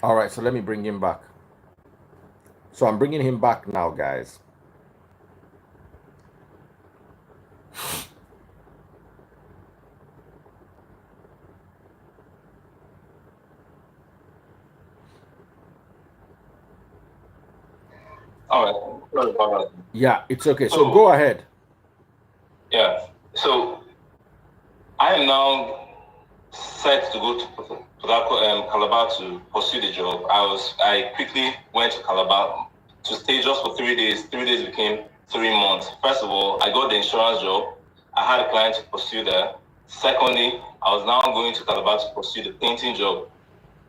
All right, so let me bring him back. So I'm bringing him back now, guys. All right. Sorry about that. Yeah, it's okay. So go ahead. Yeah. So I am now set to go to Calabar to pursue the job. I quickly went to Calabar to stay just for 3 days. 3 days became 3 months. First of all, I got the insurance job. I had a client to pursue there. Secondly, I was now going to Calabar to pursue the painting job.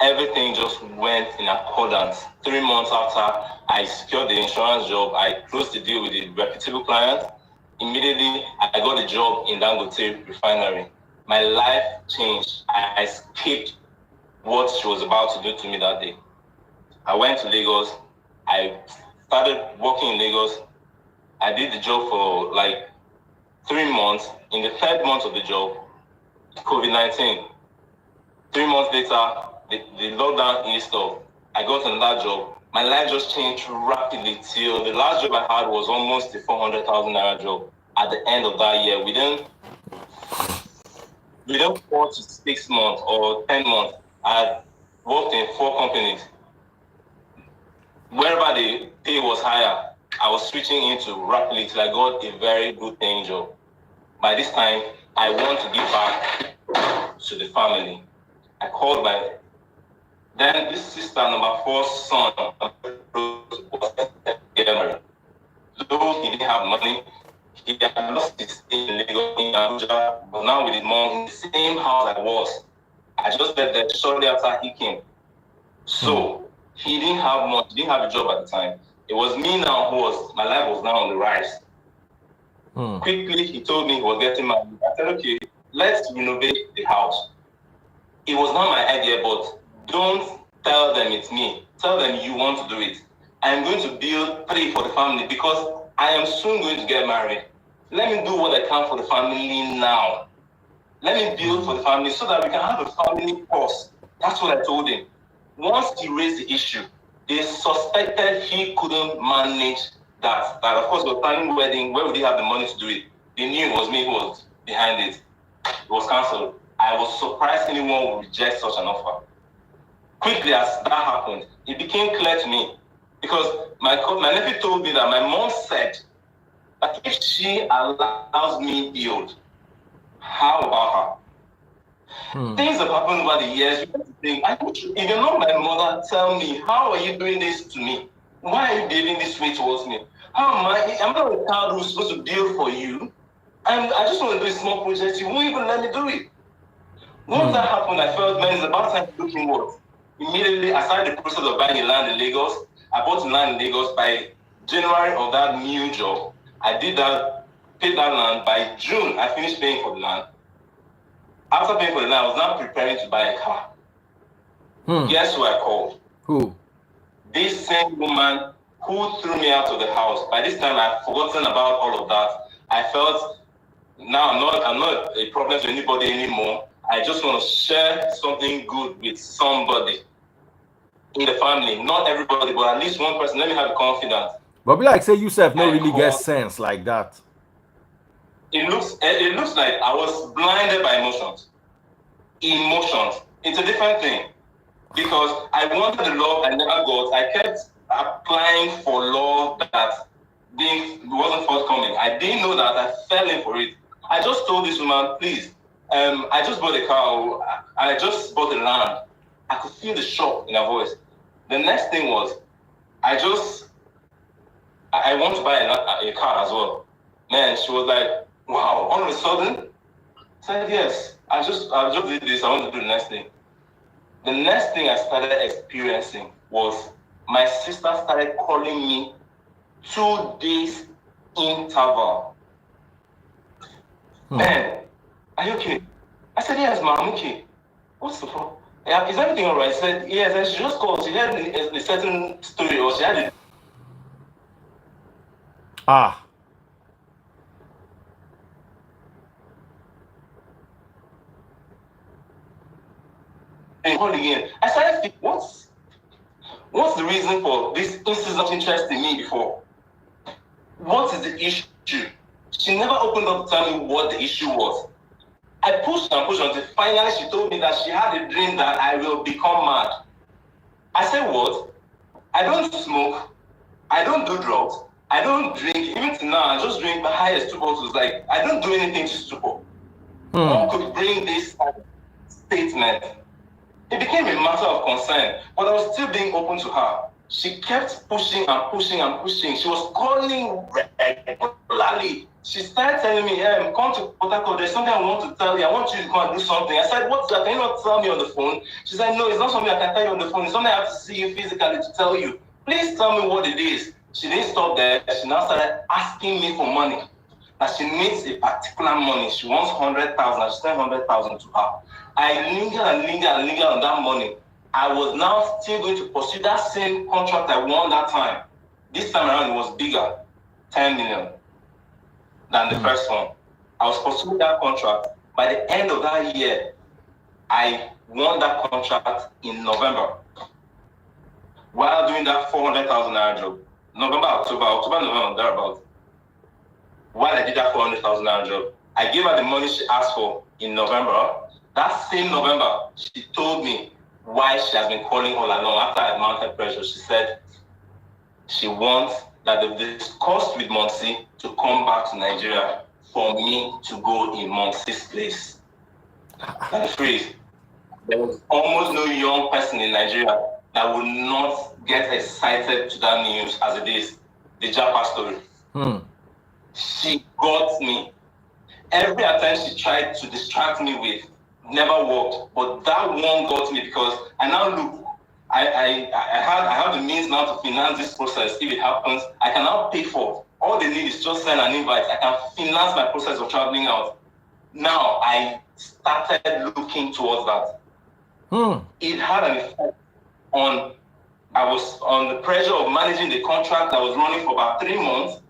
Everything just went in accordance. 3 months after I secured the insurance job, I closed the deal with a reputable client. Immediately, I got a job in Dangote refinery. My life changed. I escaped what she was about to do to me that day. I went to Lagos. I started working in Lagos. I did the job for like 3 months. In the third month of the job, COVID-19. 3 months later, the lockdown eased off. I got another job. My life just changed rapidly till the last job I had was almost a 400,000 naira job. At the end of that year, within 4 to 6 months or 10 months, I had worked in 4 companies. Wherever the pay was higher, I was switching into rapidly till I got a very good paying job. By this time, I want to give back to the family. I called my then this sister number 4 son get married. Though he didn't have money, he had lost his stay in Lagos in Abuja, but now with his mom in the same house I was. I just left there shortly after he came. So he didn't have much, he didn't have a job at the time. It was me now my life was now on the rise. Quickly, he told me he was getting married. I said, okay, let's renovate the house. It was not my idea, but don't tell them it's me. Tell them you want to do it. I'm going to build 3 for the family because I am soon going to get married. Let me do what I can for the family now. Let me build for the family so that we can have a family course. That's what I told him. Once he raised the issue, they suspected he couldn't manage that. That of course we're planning wedding. Where would he have the money to do it? They knew it was me who was behind it. It was cancelled. I was surprised anyone would reject such an offer. Quickly as that happened, it became clear to me because my nephew told me that my mom said that if she allows me build, how about her? Things have happened over the years. You have to think, if you're not my mother, tell me, how are you doing this to me? Why are you behaving this way towards me? How am I? I'm not a child who's supposed to build for you. And I just want to do a small project. You won't even let me do it. Once that happened, I felt, man, it's about time to look inward. Immediately, I started the process of buying a land in Lagos. I bought a land in Lagos by January of that new job. I did that, paid that land. By June, I finished paying for the land. After paying for the land, I was now preparing to buy a car. Guess who I called? Who? This same woman who threw me out of the house. By this time, I've forgotten about all of that. I felt now I'm not a problem to anybody anymore. I just want to share something good with somebody in the family. Not everybody, but at least one person. Let me have confidence. But be like say yourself no really get sense like that. It looks like I was blinded by emotions. Emotions. It's a different thing. Because I wanted the love I never got. I kept applying for love that wasn't forthcoming. I didn't know that. I fell in for it. I just told this woman, please, I just bought a car. I just bought the land. I could feel the shock in her voice. The next thing was, I want to buy a car as well. Man, she was like, wow, all of a sudden? I said, yes, I just did this. I want to do the next thing. The next thing I started experiencing was my sister started calling me 2 days interval. Man, are you okay? I said, yes, ma, I'm okay. What's the problem? Yeah, is everything all right? She said, yes. And she just called. She had a certain story, or she had a call again. I started thinking, what's the reason for this instance of interest in me before? What is the issue? She never opened up to tell me what the issue was. I pushed and pushed until finally she told me that she had a dream that I will become mad. I said, what? I don't smoke. I don't do drugs. I don't drink. Even till now, I just drink the highest 2 bottles. Like, I don't do anything to stupor. Who could bring this statement? It became a matter of concern, but I was still being open to her. She kept pushing and pushing and pushing. She was calling regularly. She started telling me, come to Port Harcourt, there's something I want to tell you. I want you to come and do something. I said, what's that? Can you not tell me on the phone? She said, no, it's not something I can tell you on the phone. It's something I have to see you physically to tell you. Please tell me what it is. She didn't stop there. She now started asking me for money. That she needs a particular money. She wants 100,000. I sent 100,000 to her. I lingered on that money. I was now still going to pursue that same contract I won that time. This time around, it was bigger, 10 million than the first one. I was pursuing that contract. By the end of that year, I won that contract in November. While doing that 400,000 naira job, October, November, thereabouts. While I did that 400,000 naira job, I gave her the money she asked for in November. That same November, she told me why she has been calling all along. After I had mounted pressure, she said she wants that they've discussed with Monsi to come back to Nigeria for me to go in Monsi's place. That's free. There was almost no young person in Nigeria that would not get excited to that news as it is. The Japa story. She got me. Every attempt she tried to distract me with never worked, but that one got me because I now look. I have the means now to finance this process. If it happens, I can now pay for all they need is just send an invite. I can finance my process of traveling out. Now I started looking towards that. It had an effect on, I was on the pressure of managing the contract that was running for about 3 months.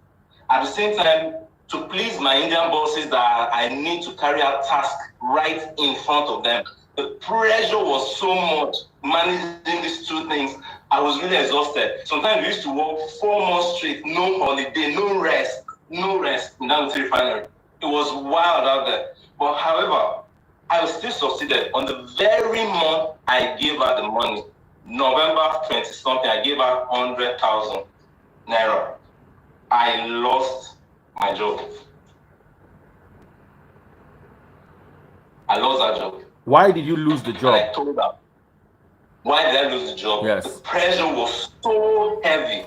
At the same time, to please my Indian bosses that I need to carry out tasks right in front of them. The pressure was so much managing these two things. I was really exhausted. Sometimes we used to work 4 months straight, no holiday, no rest in Dangote Refinery. It was wild out there. But however, I still succeeded. On the very month I gave her the money, November 20 something, I gave her 100,000 naira. I lost my job. I lost that job. Why did you lose the job? And I told her, why did I lose the job? Yes. The pressure was so heavy.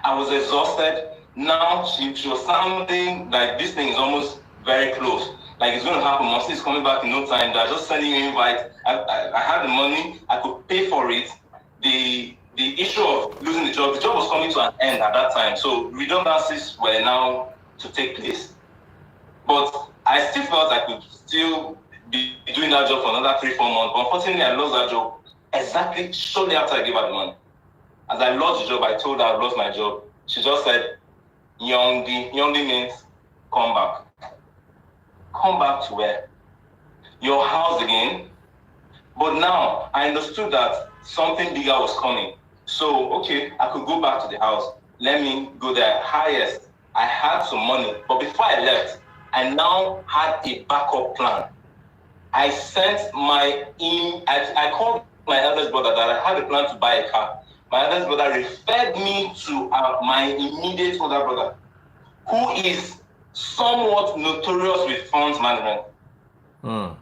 I was exhausted. Now she was sounding like this thing is almost very close. Like it's going to happen. Monty is coming back in no time. They're just sending you invite. I had the money. I could pay for it. The issue of losing the job was coming to an end at that time. So redundancies were now to take place. But I still felt I could still be doing that job for another 3-4 months. But unfortunately, I lost that job exactly shortly after I gave her the money. As I lost the job, I told her I lost my job. She just said, Youngly means come back. Come back to where? Your house again. But now I understood that something bigger was coming. So, okay, I could go back to the house. Let me go there. Highest, I had some money. But before I left, I now had a backup plan. I sent I called my eldest brother that I had a plan to buy a car. My eldest brother referred me to my immediate older brother, who is somewhat notorious with funds management. I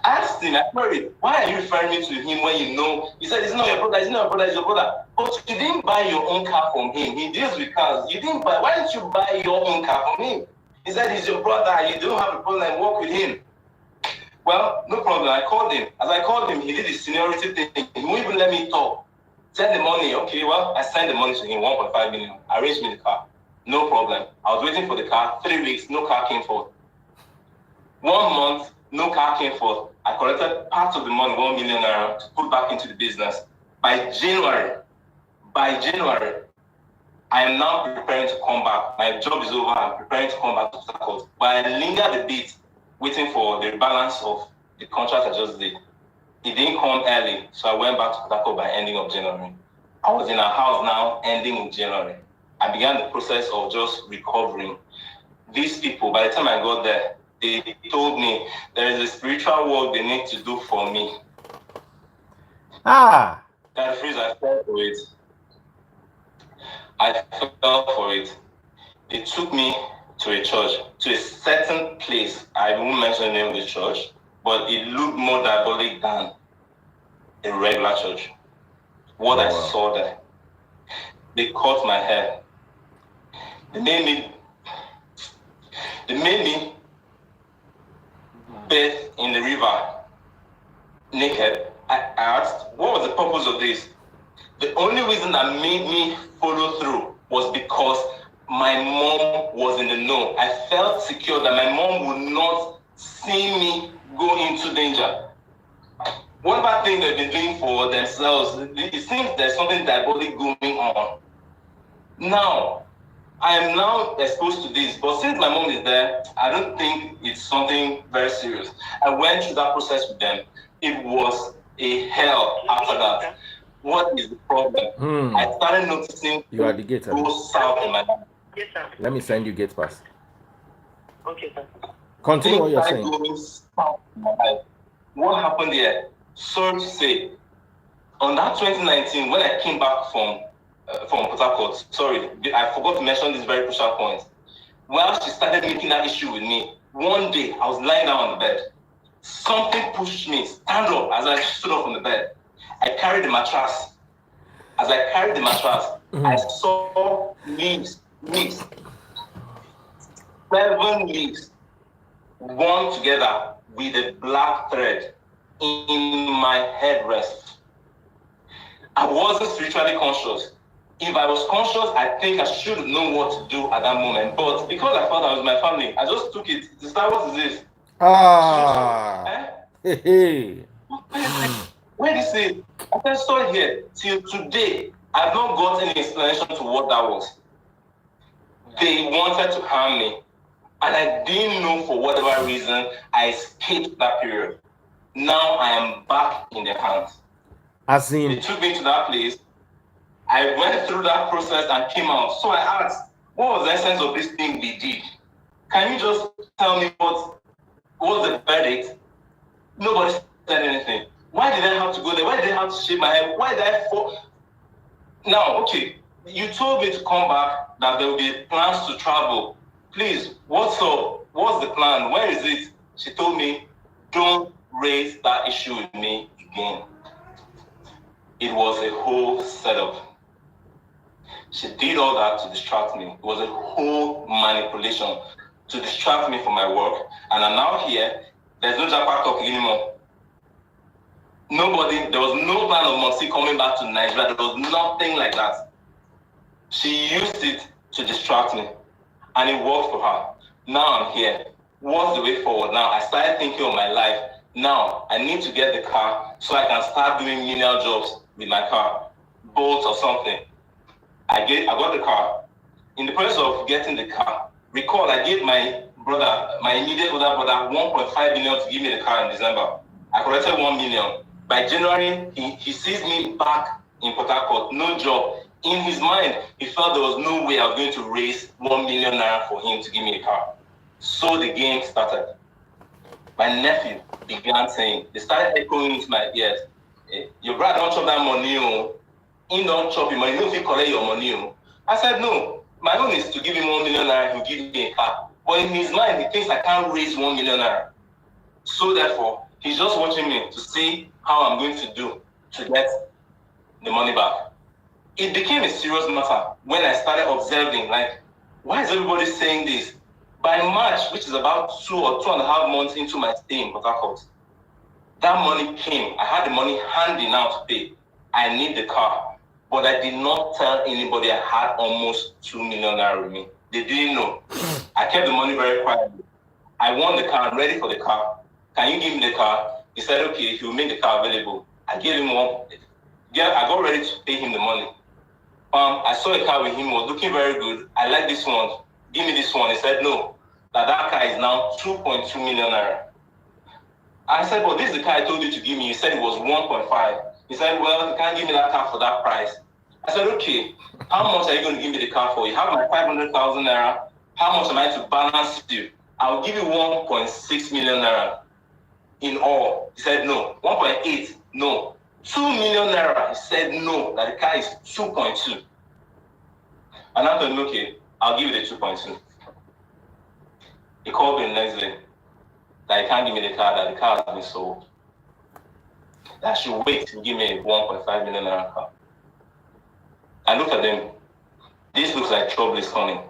asked him, I queried, why are you referring me to him when you know? He said, it's not your brother, it's not your brother, it's your brother. But you didn't buy your own car from him. He deals with cars. You didn't buy, why didn't you buy your own car from him? He said, he's your brother, you don't have a problem, work with him. Well, no problem, I called him. As I called him, he did his seniority thing. He won't even let me talk. Send the money, okay, well, I sent the money to him, 1.5 million. Arranged me the car. No problem. I was waiting for the car, 3 weeks, no car came forth. 1 month, no car came forth. I collected part of the money, 1 million naira, to put back into the business. By January, I am now preparing to come back. My job is over, I'm preparing to come back to Port Harcourt. But I lingered a bit, waiting for the rebalance of the contract I just did. It didn't come early, so I went back to Port Harcourt by ending of January. I was in a house now, ending in January. I began the process of just recovering. These people, by the time I got there, they told me there is a spiritual work they need to do for me. That phrase, I fell for it. I fell for it. They took me to a church, to a certain place. I won't mention the name of the church, but it looked more diabolic than a regular church. What I saw there, they cut my hair. They made me bathe in the river naked. I asked, what was the purpose of this? The only reason that made me follow through was because my mom was in the know. I felt secure that my mom would not see me go into danger. One bad thing they've been doing for themselves, it seems there's something diabolic going on. Now, I am now exposed to this, but since my mom is there, I don't think it's something very serious. I went through that process with them. It was a hell after that. What is the problem? I started noticing you are the gate go south in my life. Yes, sir. Let me send you gate pass. Okay, sir. Continue what you're saying. Going south in my life. What happened there? Sorry to say, on that 2019, when I came back from Port Harcourt, sorry, I forgot to mention this very crucial point. While she started making that issue with me, one day I was lying down on the bed. Something pushed me, stand up, as I stood up on the bed. I carried the mattress. As I carried the mattress, I saw leaves, 7 leaves, one together with a black thread in my headrest. I wasn't spiritually conscious. If I was conscious, I think I should know what to do at that moment. But because I thought I was my family, I just took it. Sister, what is this? Ah. Hey. Where is it? I said, saw here. Till today, I've not got any explanation to what that was. They wanted to harm me. And I didn't know for whatever reason, I escaped that period. Now I am back in their hands. As in, they took me to that place. I went through that process and came out. So I asked, what was the essence of this thing they did? Can you just tell me what was the verdict? Nobody said anything. Why did I have to go there? Why did I have to shave my head? Why did I fall? Now, okay, you told me to come back, that there will be plans to travel. Please, what's up? What's the plan? Where is it? She told me, don't raise that issue with me again. It was a whole setup. She did all that to distract me. It was a whole manipulation to distract me from my work. And I'm now here. There's no Japan talk anymore. Nobody, there was no plan of Moxie coming back to Nigeria. There was nothing like that. She used it to distract me. And it worked for her. Now I'm here. What's the way forward? Now I started thinking of my life. Now I need to get the car so I can start doing menial jobs with my car. Bolts or something. I got the car. In the process of getting the car, recall I gave my brother, my immediate older brother, 1.5 million to give me the car in December. I collected 1 million. By January, he sees me back in Port Harcourt, no job. In his mind, he felt there was no way I was going to raise 1 million naira for him to give me a car. So the game started. My nephew began saying, they started echoing into my ears, your brother don't chop that money, he don't chop your money, you don't feel collect your money. I said, no, my own is to give him 1 million naira, he'll give me a car. But in his mind, he thinks I can't raise 1 million naira. So therefore, he's just watching me to see how I'm going to do to get the money back. It became a serious matter when I started observing, like, why is everybody saying this? By March, which is about 2 or 2.5 months into my stay in Port Harcourt, that money came. I had the money handy now to pay. I need the car. But I did not tell anybody I had almost 2 million naira with me. They didn't know. I kept the money very quietly. I won the car, I'm ready for the car. Can you give me the car? He said, okay, he'll make the car available. I gave him one. Yeah, I got ready to pay him the money. I saw a car with him, was looking very good. I like this one. Give me this one. He said, no, that car is now 2.2 million naira. I said, but this is the car I told you to give me. He said it was 1.5. He said, well, you can't give me that car for that price. I said, okay, how much are you going to give me the car for? You have my 500,000 naira. How much am I to balance you? I'll give you 1.6 million naira in all. He said, no. 1.8, no. 2 million naira. He said, no, that the car is 2.2. And I thought, okay, I'll give you the 2.2. He called me the next day that he can't give me the car, that the car has been sold. That I should wait to give me a 1.5 million naira car. I looked at them. This looks like trouble is coming.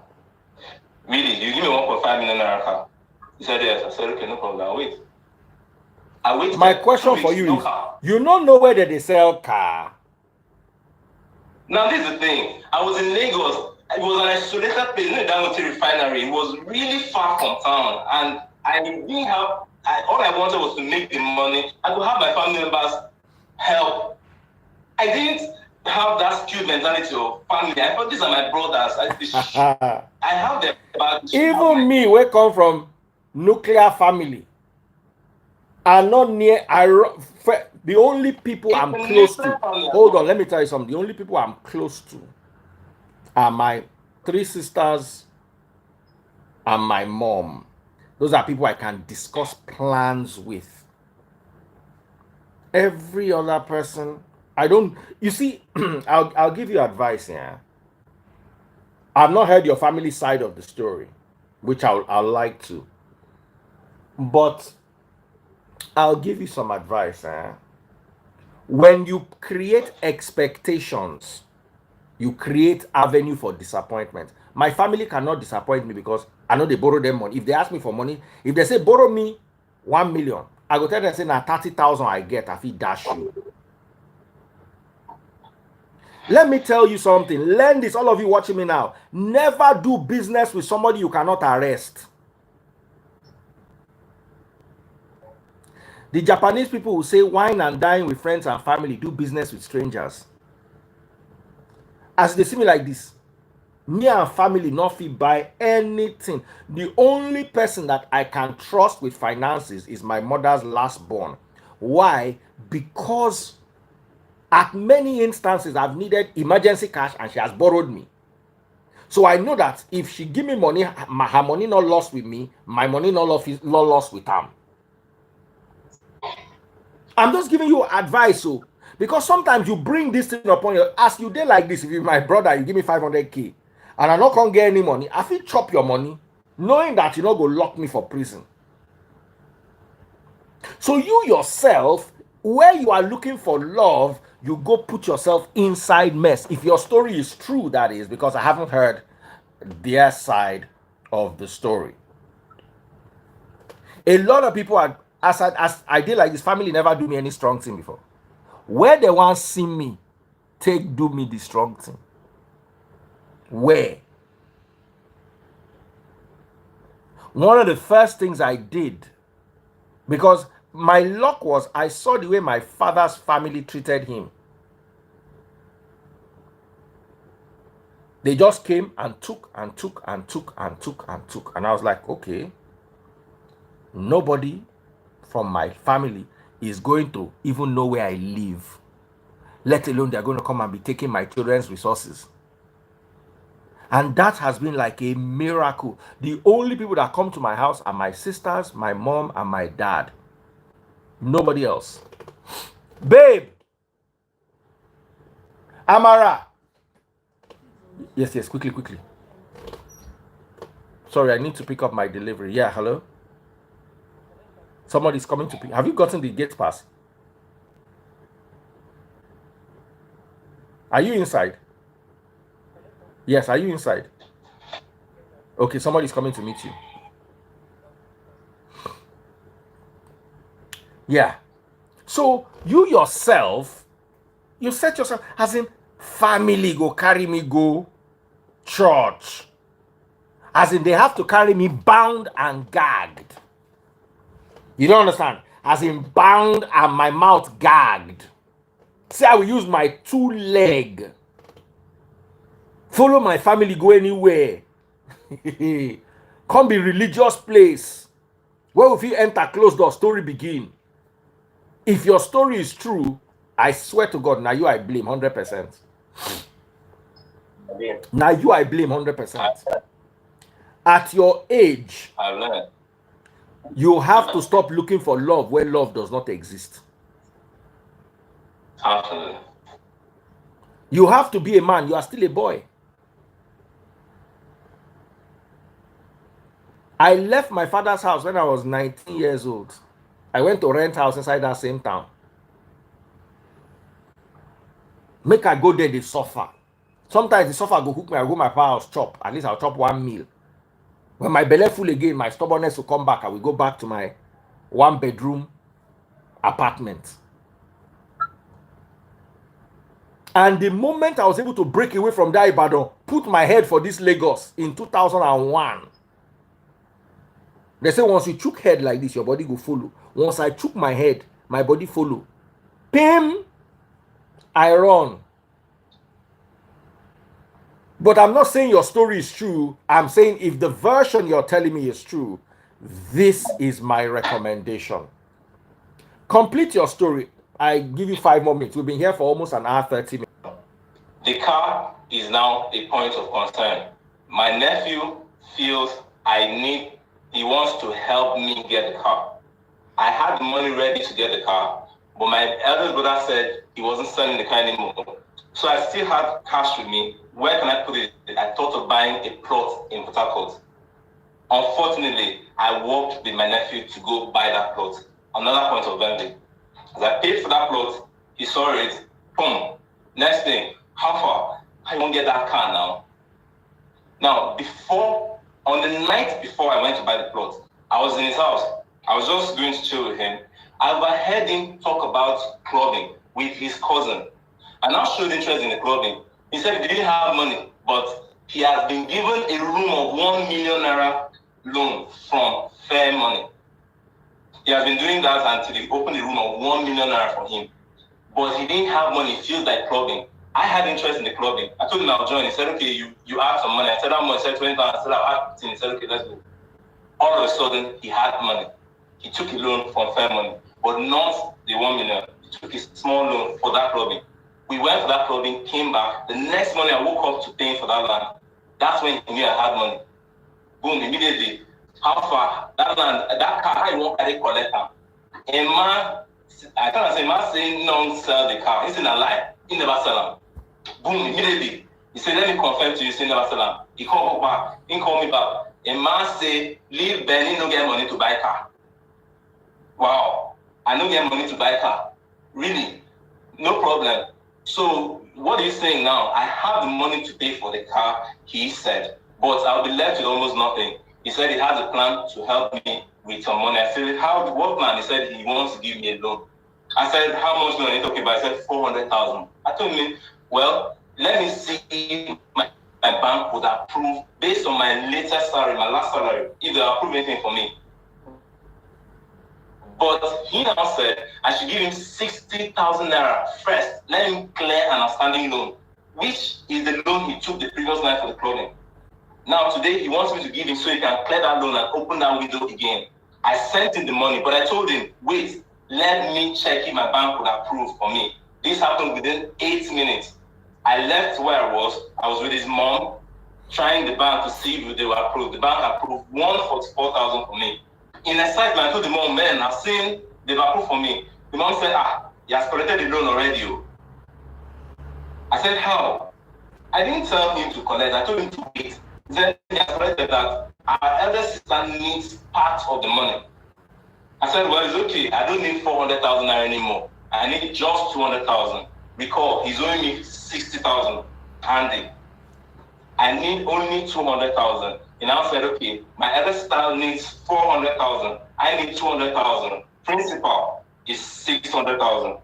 Really, you give me 1.5 million naira car? He said, yes. I said, okay, no problem, I'll wait. I waited. My question for you is, you don't know where they sell car. Now, this is the thing. I was in Lagos. It was an isolated place, in the Dangote refinery. It was really far from town. And I didn't have, all I wanted was to make the money. I could have my family members help. I didn't have that skewed mentality of family. I thought these are my brothers. I have them back. Even me, we come from nuclear family. Are not near. The only people I'm close to. Hold on, let me tell you something. The only people I'm close to are my 3 sisters and my mom. Those are people I can discuss plans with. Every other person, I don't. You see, I'll give you advice here. I've not heard your family side of the story, which I'll like to. But I'll give you some advice. When you create expectations, you create avenue for disappointment. My family cannot disappoint me because I know they borrow them money. If they ask me for money, if they say borrow me 1 million, I go tell them say now 30,000 I get, I feel dash you. Let me tell you something. Learn this, all of you watching me now. Never do business with somebody you cannot arrest. The Japanese people will say, wine and dine with friends and family, do business with strangers. As they see me like this, me and family not fit buy anything. The only person that I can trust with finances is my mother's last born. Why? Because at many instances I've needed emergency cash and she has borrowed me. So I know that if she give me money, her money not lost with me, my money not lost with her. I'm just giving you advice, so because sometimes you bring this thing upon you. As you did like this, if you my brother, you give me 500k, and I not gonna get any money, I feel chop your money, knowing that you not go lock me for prison. So you yourself, where you are looking for love, you go put yourself inside mess. If your story is true, that is, because I haven't heard their side of the story. A lot of people are, as I did like this, family never do me any strong thing before. Where they want see me, take do me the strong thing. Where? One of the first things I did, because my luck was I saw the way my father's family treated him. They just came and took and took and took and took and took. And I was like, okay, nobody from my family is going to even know where I live, let alone they're going to come and be taking my children's resources. And that has been like a miracle. The only people that come to my house are my sisters, my mom, and my dad. Nobody else. Babe, Amara. Yes, quickly. Sorry, I need to pick up my delivery. Yeah, hello? Somebody's coming to pick. Have you gotten the gate pass? Are you inside? Yes, are you inside? Okay, somebody's coming to meet you. Yeah. So you yourself, you set yourself as in family go carry me go church. As in they have to carry me bound and gagged. You don't understand? As in bound and my mouth gagged. See, I will use my 2 leg. Follow my family go anywhere. Come be religious place. Where if you enter closed door, story begin. If your story is true, I swear to God, now you I blame 100%. Now you I blame 100%. At your age, you have to stop looking for love where love does not exist. You have to be a man. You are still a boy. I left my father's house when I was 19 years old. I went to rent house inside that same town. Make I go there, they suffer. Sometimes the suffer go hook me, I go my house chop. At least I'll chop 1 meal. When my belly full again, my stubbornness will come back. I will go back to my 1-bedroom apartment. And the moment I was able to break away from that Ibadan, put my head for this Lagos in 2001. They say once you chook head like this, your body go follow. Once I chook my head, my body follow. Pim, I run. But I'm not saying your story is true. I'm saying if the version you're telling me is true, this is my recommendation. Complete your story. I give you 5 more minutes. We've been here for almost an hour, 30 minutes. The car is now a point of concern. My nephew feels he wants to help me get the car. I had the money ready to get the car, but my eldest brother said he wasn't selling the car anymore. So I still had cash with me. Where can I put it? I thought of buying a plot in Port Harcourt. Unfortunately, I walked with my nephew to go buy that plot. Another point of envy. As I paid for that plot, he saw it. Boom. Next thing, how far? I won't get that car now. Now, on the night before I went to buy the plot, I was in his house. I was just going to chill with him. I overheard him talk about clubbing with his cousin. I now showed interest in the clothing. He said he didn't have money, but he has been given a room of 1 million naira loan from Fair Money. He has been doing that until he opened a room of 1 million naira for him. But he didn't have money, it feels like clubbing. I had interest in the clubbing. I told him I'll join. He said, okay, you have some money. I said, how much? He said, 20,000. I said, I'll have 15. He said, okay, let's go. All of a sudden, he had money. He took a loan from Fair Money, but not the 1 million. He took a small loan for that clubbing. We went for that clubbing, came back. The next morning, I woke up to paying for that land. That's when he knew I had money. Boom, immediately. How far? That land, that car, how you want to collect them? A man, I can't say, man saying no sell the car. He's in a lie. He never sell them. Boom, immediately. He said, let me confirm to you, he never sell them. He called back. He called me back. A man say, leave Benny, no get money to buy car. Wow. I no get money to buy car. Really? No problem. So what he's saying now, I have the money to pay for the car, he said, but I'll be left with almost nothing. He said he has a plan to help me with some money. I said, what plan? He said he wants to give me a loan. I said, how much loan are you talking about? I said, 400,000. I told him, well, let me see if my bank would approve based on my latest salary, my last salary, if they approve anything for me. But he now said I should give him 60,000 naira first. Let him clear an outstanding loan, which is the loan he took the previous night for the clothing. Now today he wants me to give him so he can clear that loan and open that window again. I sent him the money, but I told him, wait, let me check if my bank would approve for me. This happened within 8 minutes. I left where I was with his mom, trying the bank to see if they were approved. The bank approved 144,000 for me. In excitement, I told the mom, man, I've seen they've approved for me. The mom said, he has collected the loan already. I said, how? I didn't tell him to collect, I told him to wait. He said, he has collected that. Our elder sister needs part of the money. I said, well, it's okay. I don't need 400,000 naira anymore. I need just 200,000. Recall, he's owing me 60,000 handy. I need only 200,000. He now said, okay, my elder sister needs 400,000. I need 200,000. Principal is 600,000.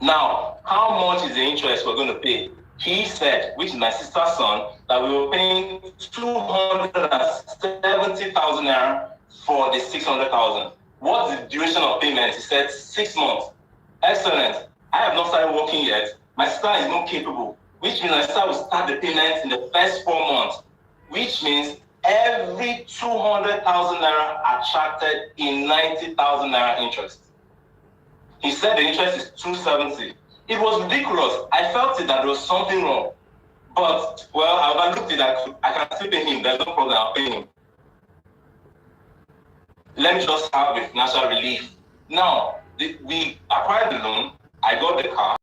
Now, how much is the interest we're going to pay? He said, which is my sister's son, that we were paying 270,000 naira for the 600,000. What's the duration of payment? He said 6 months. Excellent. I have not started working yet. My sister is not capable, which means my sister will start the payment in the first 4 months, which means every 200,000 naira attracted in 90,000 naira interest. He said the interest is 270. It was ridiculous. I felt it that there was something wrong. But, well, I overlooked it. I can still pay him. There's no problem. I'll pay him. Let me just start with financial relief. Now, we acquired the loan. I got the car.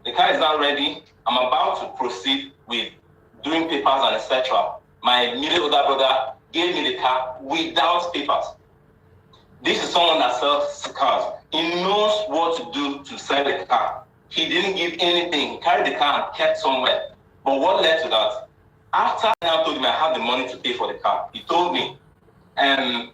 The car is now ready. I'm about to proceed with doing papers and etc. My middle older brother gave me the car without papers. This is someone that sells cars. He knows what to do to sell the car. He didn't give anything. He carried the car and kept somewhere. But what led to that? After I told him I had the money to pay for the car, he told me, someone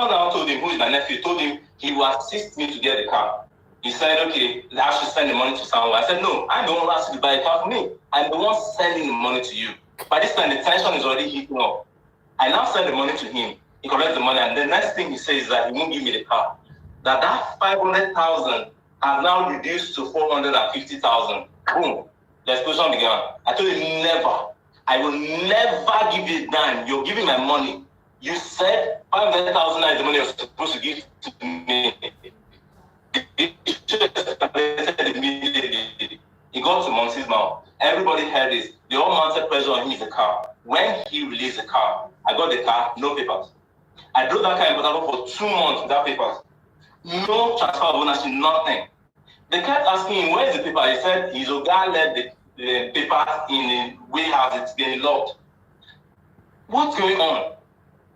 now told him, who is my nephew, told him he will assist me to get the car. He said, okay, I should send the money to someone. I said, no, I'm the one who asked you to buy a car for me. I'm the one sending the money to you. By this time, the tension is already heating up. I now send the money to him. He collects the money, and the next thing he says is that he won't give me the car. That 500,000 has now reduced to 450,000. Boom. The explosion began. I told him, never. I will never give you a dime. You're giving my money. You said 500,000 is the money you're supposed to give to me. He got to Monsi's mouth. Everybody heard this. They all mounted pressure on him in the car. When he released the car, I got the car, no papers. I drove that car in Port Harcourt for 2 months without papers. No transfer of ownership, nothing. They kept asking him, where is the paper? He said his guy left the paper in the warehouse, it's getting locked. What's going on?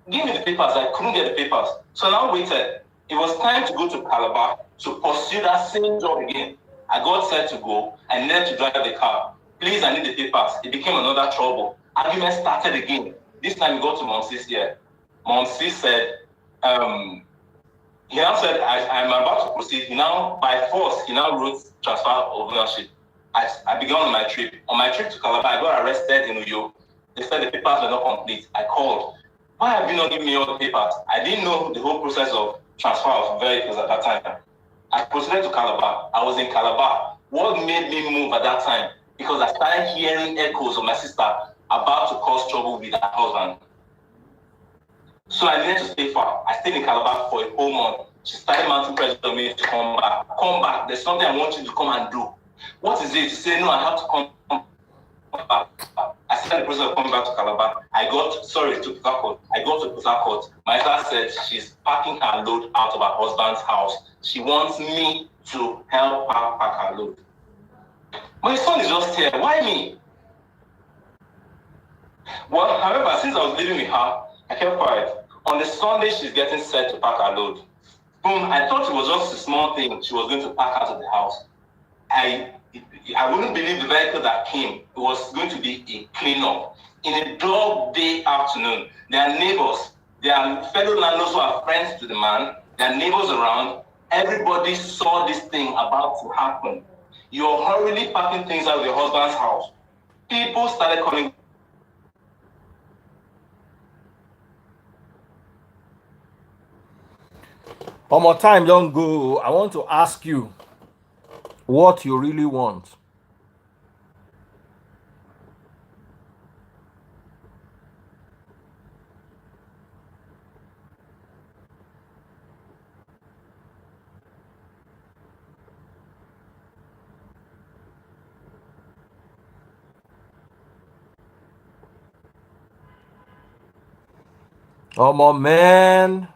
Give me the papers. I couldn't get the papers. So now I waited. It was time to go to Calabar to pursue that same job again. I got set to go. I needed to drive the car. Please, I need the papers. It became another trouble. Argument started again. This time we got to Monsi's here. Monsi said, He now said, I'm about to proceed. He now, by force, he now wrote transfer of ownership. I began on my trip. On my trip to Calabar, I got arrested in Uyo. They said the papers were not complete. I called. Why have you not given me all the papers? I didn't know the whole process of transfer of vehicles at that time. I proceeded to Calabar. I was in Calabar. What made me move at that time? Because I started hearing echoes of my sister about to cause trouble with her husband. So I needed to stay far. I stayed in Calabar for a whole month. She started mounting pressure on me to come back. Come back. There's something I want you to come and do. What is it? She said, no, I have to come back. I started the process of coming back to Calabar. I got to Port Harcourt. I got to Port Harcourt. My sister said she's packing her load out of her husband's house. She wants me to help her pack her load. My son is just here. Why me? Well, however, since I was living with her, I kept quiet. On the Sunday, she's getting set to pack her load. Boom, I thought it was just a small thing she was going to pack out of the house. I wouldn't believe the vehicle that came. It was going to be a cleanup. In a dog day afternoon, there are neighbors, there are fellow landlords who are friends to the man, there are neighbors around. Everybody saw this thing about to happen. You're hurriedly packing things out of your husband's house. People started calling. One more time, don't go. I want to ask you what you really want. Oh my man.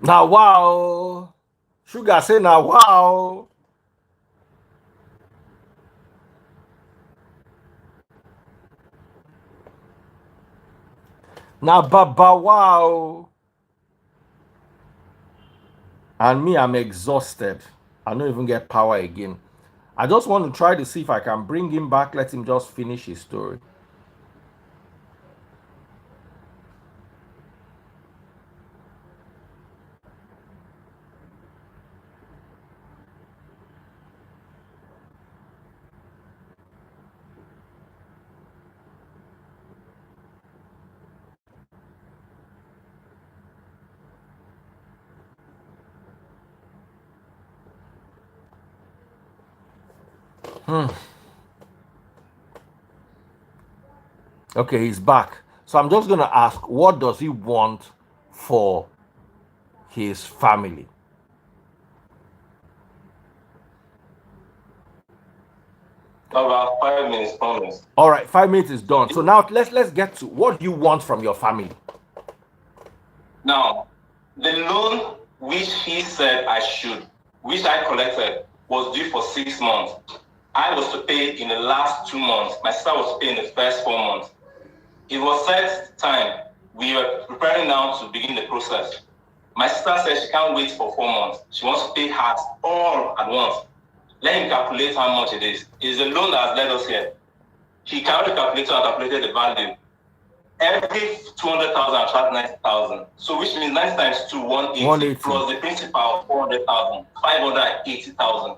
Now wow. Sugar say now wow. Now baba wow. And me, I'm exhausted. I don't even get power again. I just want to try to see if I can bring him back. Let him just finish his story. Okay, he's back. So I'm just going to ask, what does he want for his family? About 5 minutes, promise. All right, 5 minutes is done. So now let's get to what you want from your family. Now, the loan which he said I should, which I collected, was due for 6 months. I was to pay in the last 2 months. My sister was to pay in the first 4 months. It was set time. We were preparing now to begin the process. My sister said she can't wait for 4 months. She wants to pay hers all at once. Let him calculate how much it is. It is a loan that has led us here. He calculated and calculated the value. Every 200,000 attracts 90,000. So which means 90 times 2, 180, plus the principal of 400,000, 580,000.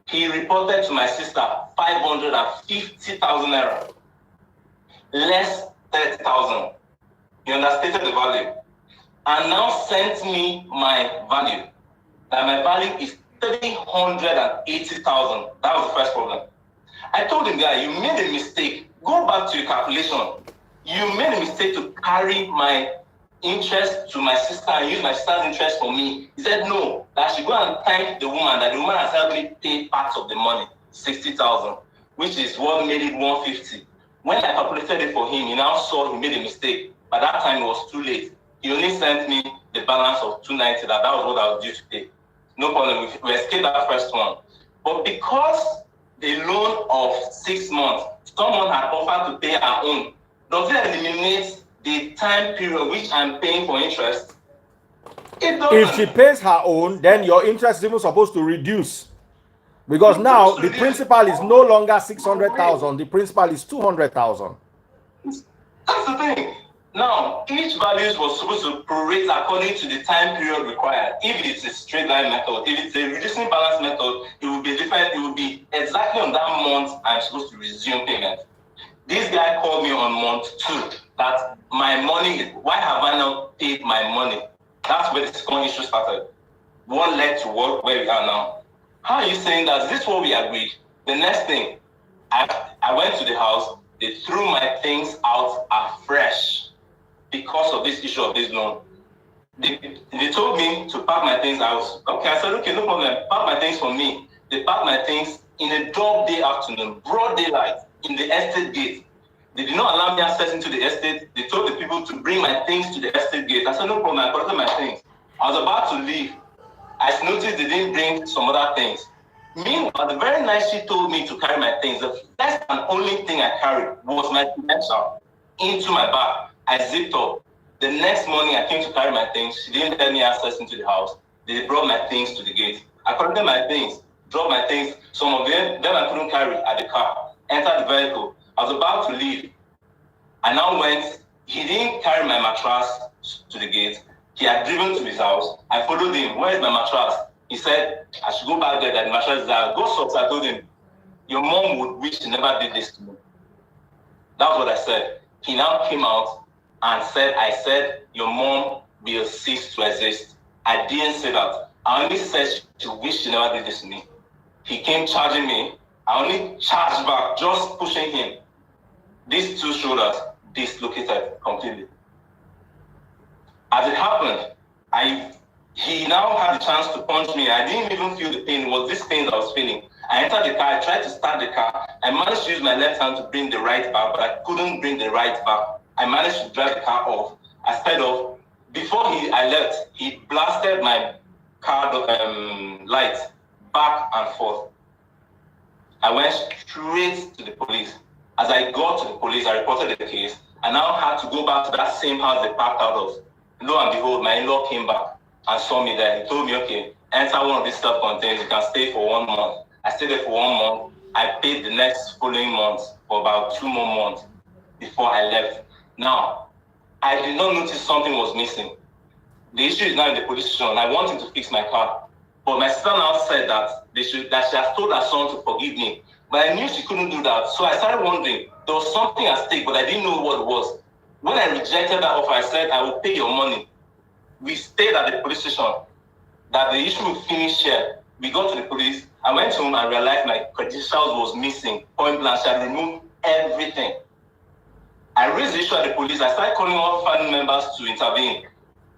He reported to my sister 550,000 naira, less 30,000. He understated the value, and now sent me my value. That my value is 380,000. That was the first problem. I told him, guy, you made a mistake. Go back to your calculation. You made a mistake to carry my interest to my sister and use my sister's interest for me. He said, no, that I should go and thank the woman, that the woman has helped me pay part of the money, 60,000, which is what made it 150. When I calculated it for him, he now saw he made a mistake. By that time, it was too late. He only sent me the balance of 290, that was what I was due to pay. No problem, we escaped that first one. But because the loan of 6 months, someone had offered to pay her own, does it eliminate the time period which I'm paying for interest? It doesn't. If she pays her own, then your interest is even supposed to reduce. Because now the principal is no longer 600,000, the principal is 200,000. That's the thing. Now, each values was supposed to prorate according to the time period required. If it's a straight line method, if it's a reducing balance method, it will be different. It will be exactly on that month I'm supposed to resume payment. This guy called me on month 2 that my money, why have I not paid my money? That's where the second issue started. What led to where we are now? How are you saying that? Is this what we agreed? The next thing, I went to the house, they threw my things out afresh because of this issue of this loan. They told me to pack my things out. Okay, I said, okay, no problem. Pack my things for me. They packed my things in a dark day afternoon, broad daylight, in the estate gate. They did not allow me access into the estate. They told the people to bring my things to the estate gate. I said, no problem. I collected my things. I was about to leave. I noticed they didn't bring some other things. Meanwhile, the very night she told me to carry my things, the first and only thing I carried was my credential into my bag. I zipped up. The next morning I came to carry my things. She didn't let me access into the house. They brought my things to the gate. I collected my things, dropped my things. Some of them I couldn't carry at the car. Entered the vehicle. I was about to leave. I now went. He didn't carry my mattress to the gate. He had driven to his house. I followed him. Where is my mattress? He said, I should go back there, that the mattress is there. Go socks. I told him, your mom would wish she never did this to me. That's what I said. He now came out and said, I said, your mom will cease to exist. I didn't say that. I only said she wished she never did this to me. He came charging me. I only charged back, just pushing him. These two shoulders dislocated completely. As it happened, he now had the chance to punch me. I didn't even feel the pain. It was this pain that I was feeling. I entered the car. I tried to start the car. I managed to use my left hand to bring the right back, but I couldn't bring the right back. I managed to drive the car off. I sped off. Before I left, he blasted my car lights back and forth. I went straight to the police. As I got to the police, I reported the case. I now had to go back to that same house they parked out of. Lo and behold, my in-law came back and saw me there. He told me, okay, enter one of these self-contained. You can stay for 1 month. I stayed there for 1 month. I paid the next following month for about 2 more months before I left. Now, I did not notice something was missing. The issue is now in the police station. I want him to fix my car. But my sister now said that she has told her son to forgive me. But I knew she couldn't do that. So I started wondering, there was something at stake, but I didn't know what it was. When I rejected that offer, I said, I will pay your money. We stayed at the police station, that the issue would finish here. We got to the police. I went home and realized my credentials was missing. Point blank, she had removed everything. I raised the issue at the police. I started calling all family members to intervene.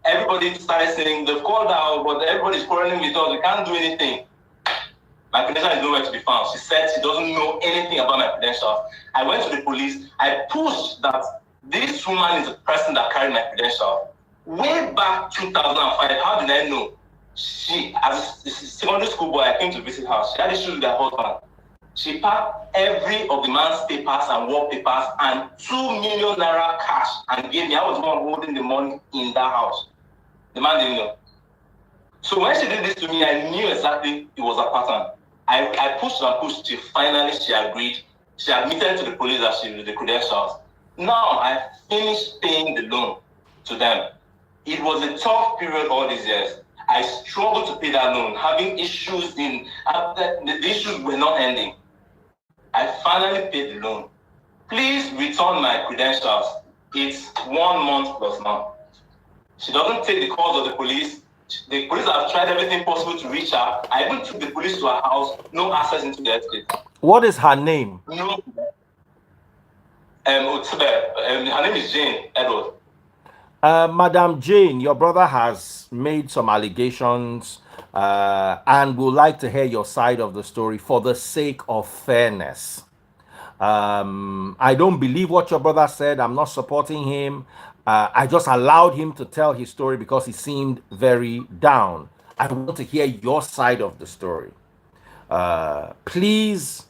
Everybody started saying, they've called out, but everybody's quarreling with us. We can't do anything. My credential is nowhere to be found. She said she doesn't know anything about my credentials. I went to the police. I pushed that this woman is the person that carried my credentials. Way back 2005, how did I know? She, as a secondary school boy, I came to visit her. She had issues with her husband. She packed every of the man's papers and work papers and 2 million naira cash and gave me. I was the one holding the money in that house. The man didn't know. So when she did this to me, I knew exactly it was a pattern. I pushed and pushed till finally she agreed. She admitted to the police that she was the credentials. Now I finished paying the loan to them. It was a tough period all these years. I struggled to pay that loan, having issues the issues were not ending. I finally paid the loan. Please return my credentials. It's 1 month plus now. She doesn't take the calls of the police. The police have tried everything possible to reach her. I even took the police to her house. No access into the estate. What is her name? No. Her name is Jane Edward. Madam Jane, your brother has made some allegations and would like to hear your side of the story for the sake of fairness. I don't believe what your brother said. I'm not supporting him. I just allowed him to tell his story because he seemed very down. I want to hear your side of the story. Please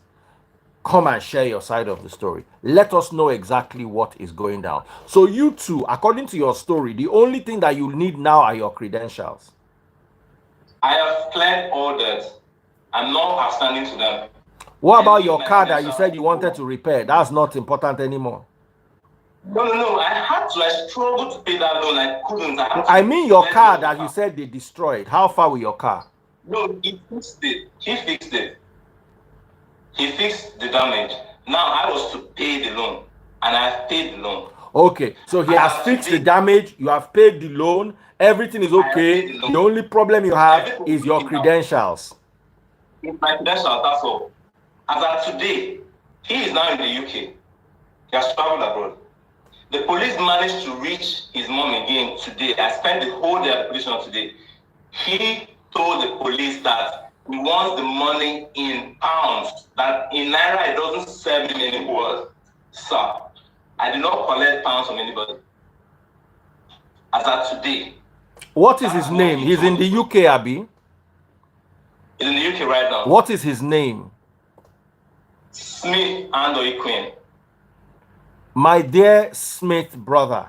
come and share your side of the story. Let us know exactly what is going down. So you two, according to your story, the only thing that you need now are your credentials. I have cleared all that. I'm not outstanding to them. What about your car that you said you wanted to repair? That's not important anymore. No. I struggled to pay that loan. I couldn't. I mean your car that you said they destroyed. How far with your car? No, he fixed it. He fixed the damage. Now I was to pay the loan, and I paid the loan. Okay, so he has fixed the damage. You have paid the loan. Everything is okay. The only problem you have is your credentials. My credentials, that's all. As of today, he is now in the UK. He has traveled abroad. The police managed to reach his mom again today. I spent the whole day at the police station today. He told the police that he wants the money in pounds, that in Naira it doesn't serve him any words. Sir, I did not collect pounds from anybody. As of today. What is his name? He's in the UK, Abby. He's in the UK right now. What is his name? Smith and Queen. My dear Smith brother,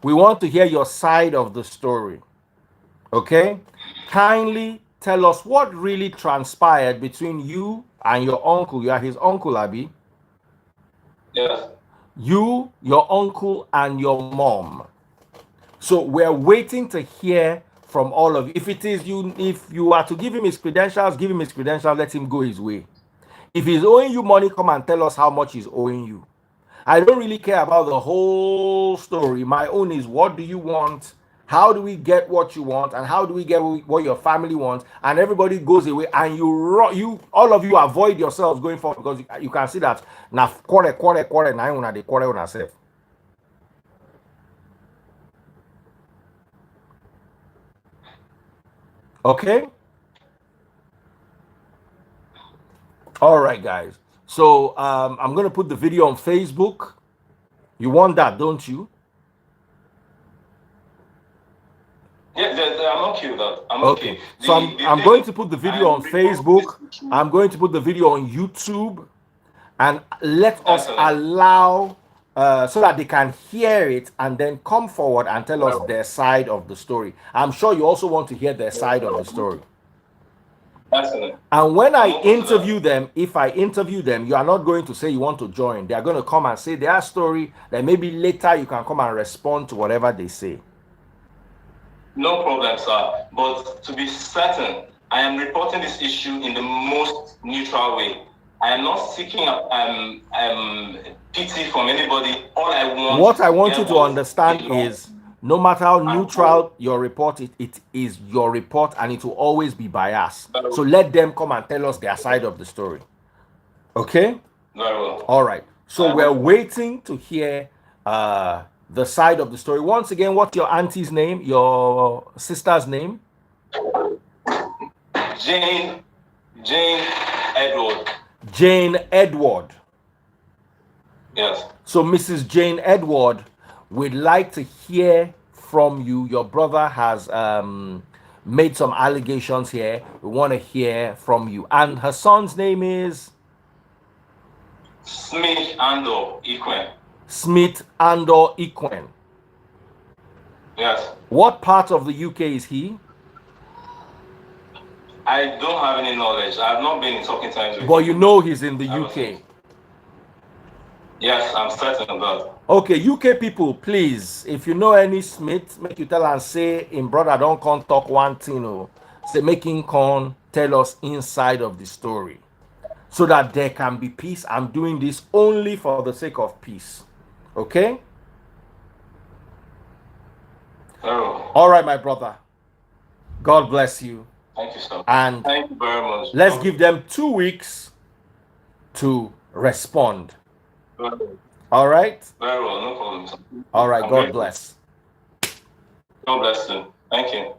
we want to hear your side of the story. Okay? Kindly tell us what really transpired between you and your uncle. You are his uncle, Abby. Yes. You, your uncle, and your mom. So we're waiting to hear from all of you. If you are to give him his credentials, give him his credentials, let him go his way. If he's owing you money, come and tell us how much he's owing you. I don't really care about the whole story. My own is, what do you want? How do we get what you want? And how do we get what your family wants? And everybody goes away, and all of you avoid yourselves going forward, because you can see that now quarter, now they quarter on ourselves. Okay? All right, guys. So I'm going to put the video on Facebook. You want that, don't you? Yeah, I'm okay with that. I'm okay. So I'm going to put the video on Facebook. I'm going to put the video on YouTube. And let us allow, so that they can hear it and then come forward and tell us their side of the story. I'm sure you also want to hear their side of the story. Excellent. And when I interview them, if I interview them, you are not going to say you want to join. They are going to come and say their story. Then maybe later you can come and respond to whatever they say. No problem, sir. But to be certain, I am reporting this issue in the most neutral way. I am not seeking pity from anybody. All I want. What I want you to understand is, no matter how neutral your report is, it is your report, and it will always be biased. So let them come and tell us their side of the story. Okay? Very well. All right. So we're waiting to hear the side of the story. Once again, what's your auntie's name? Your sister's name? Jane Edward. Jane Edward. Yes. So Mrs. Jane Edward, we'd like to hear from you. Your brother has made some allegations here. We want to hear from you. And her son's name is? Smith Andor Equen. Smith Andor Equen. Yes. What part of the UK is he? I don't have any knowledge. I have not been in talking times with But him. you know he's in the UK. Yes, I'm certain of that. Okay, UK people, please, if you know any Smith, make you tell and say, in brother, don't come talk one thing. Oh. Say, make him come tell us inside of the story, so that there can be peace. I'm doing this only for the sake of peace. Okay? Oh. All right, my brother. God bless you. Thank you, sir. And thank you very much. Let's give them 2 weeks to respond. All right? Very well, no problem, sir. All right, God bless. God bless you. Thank you.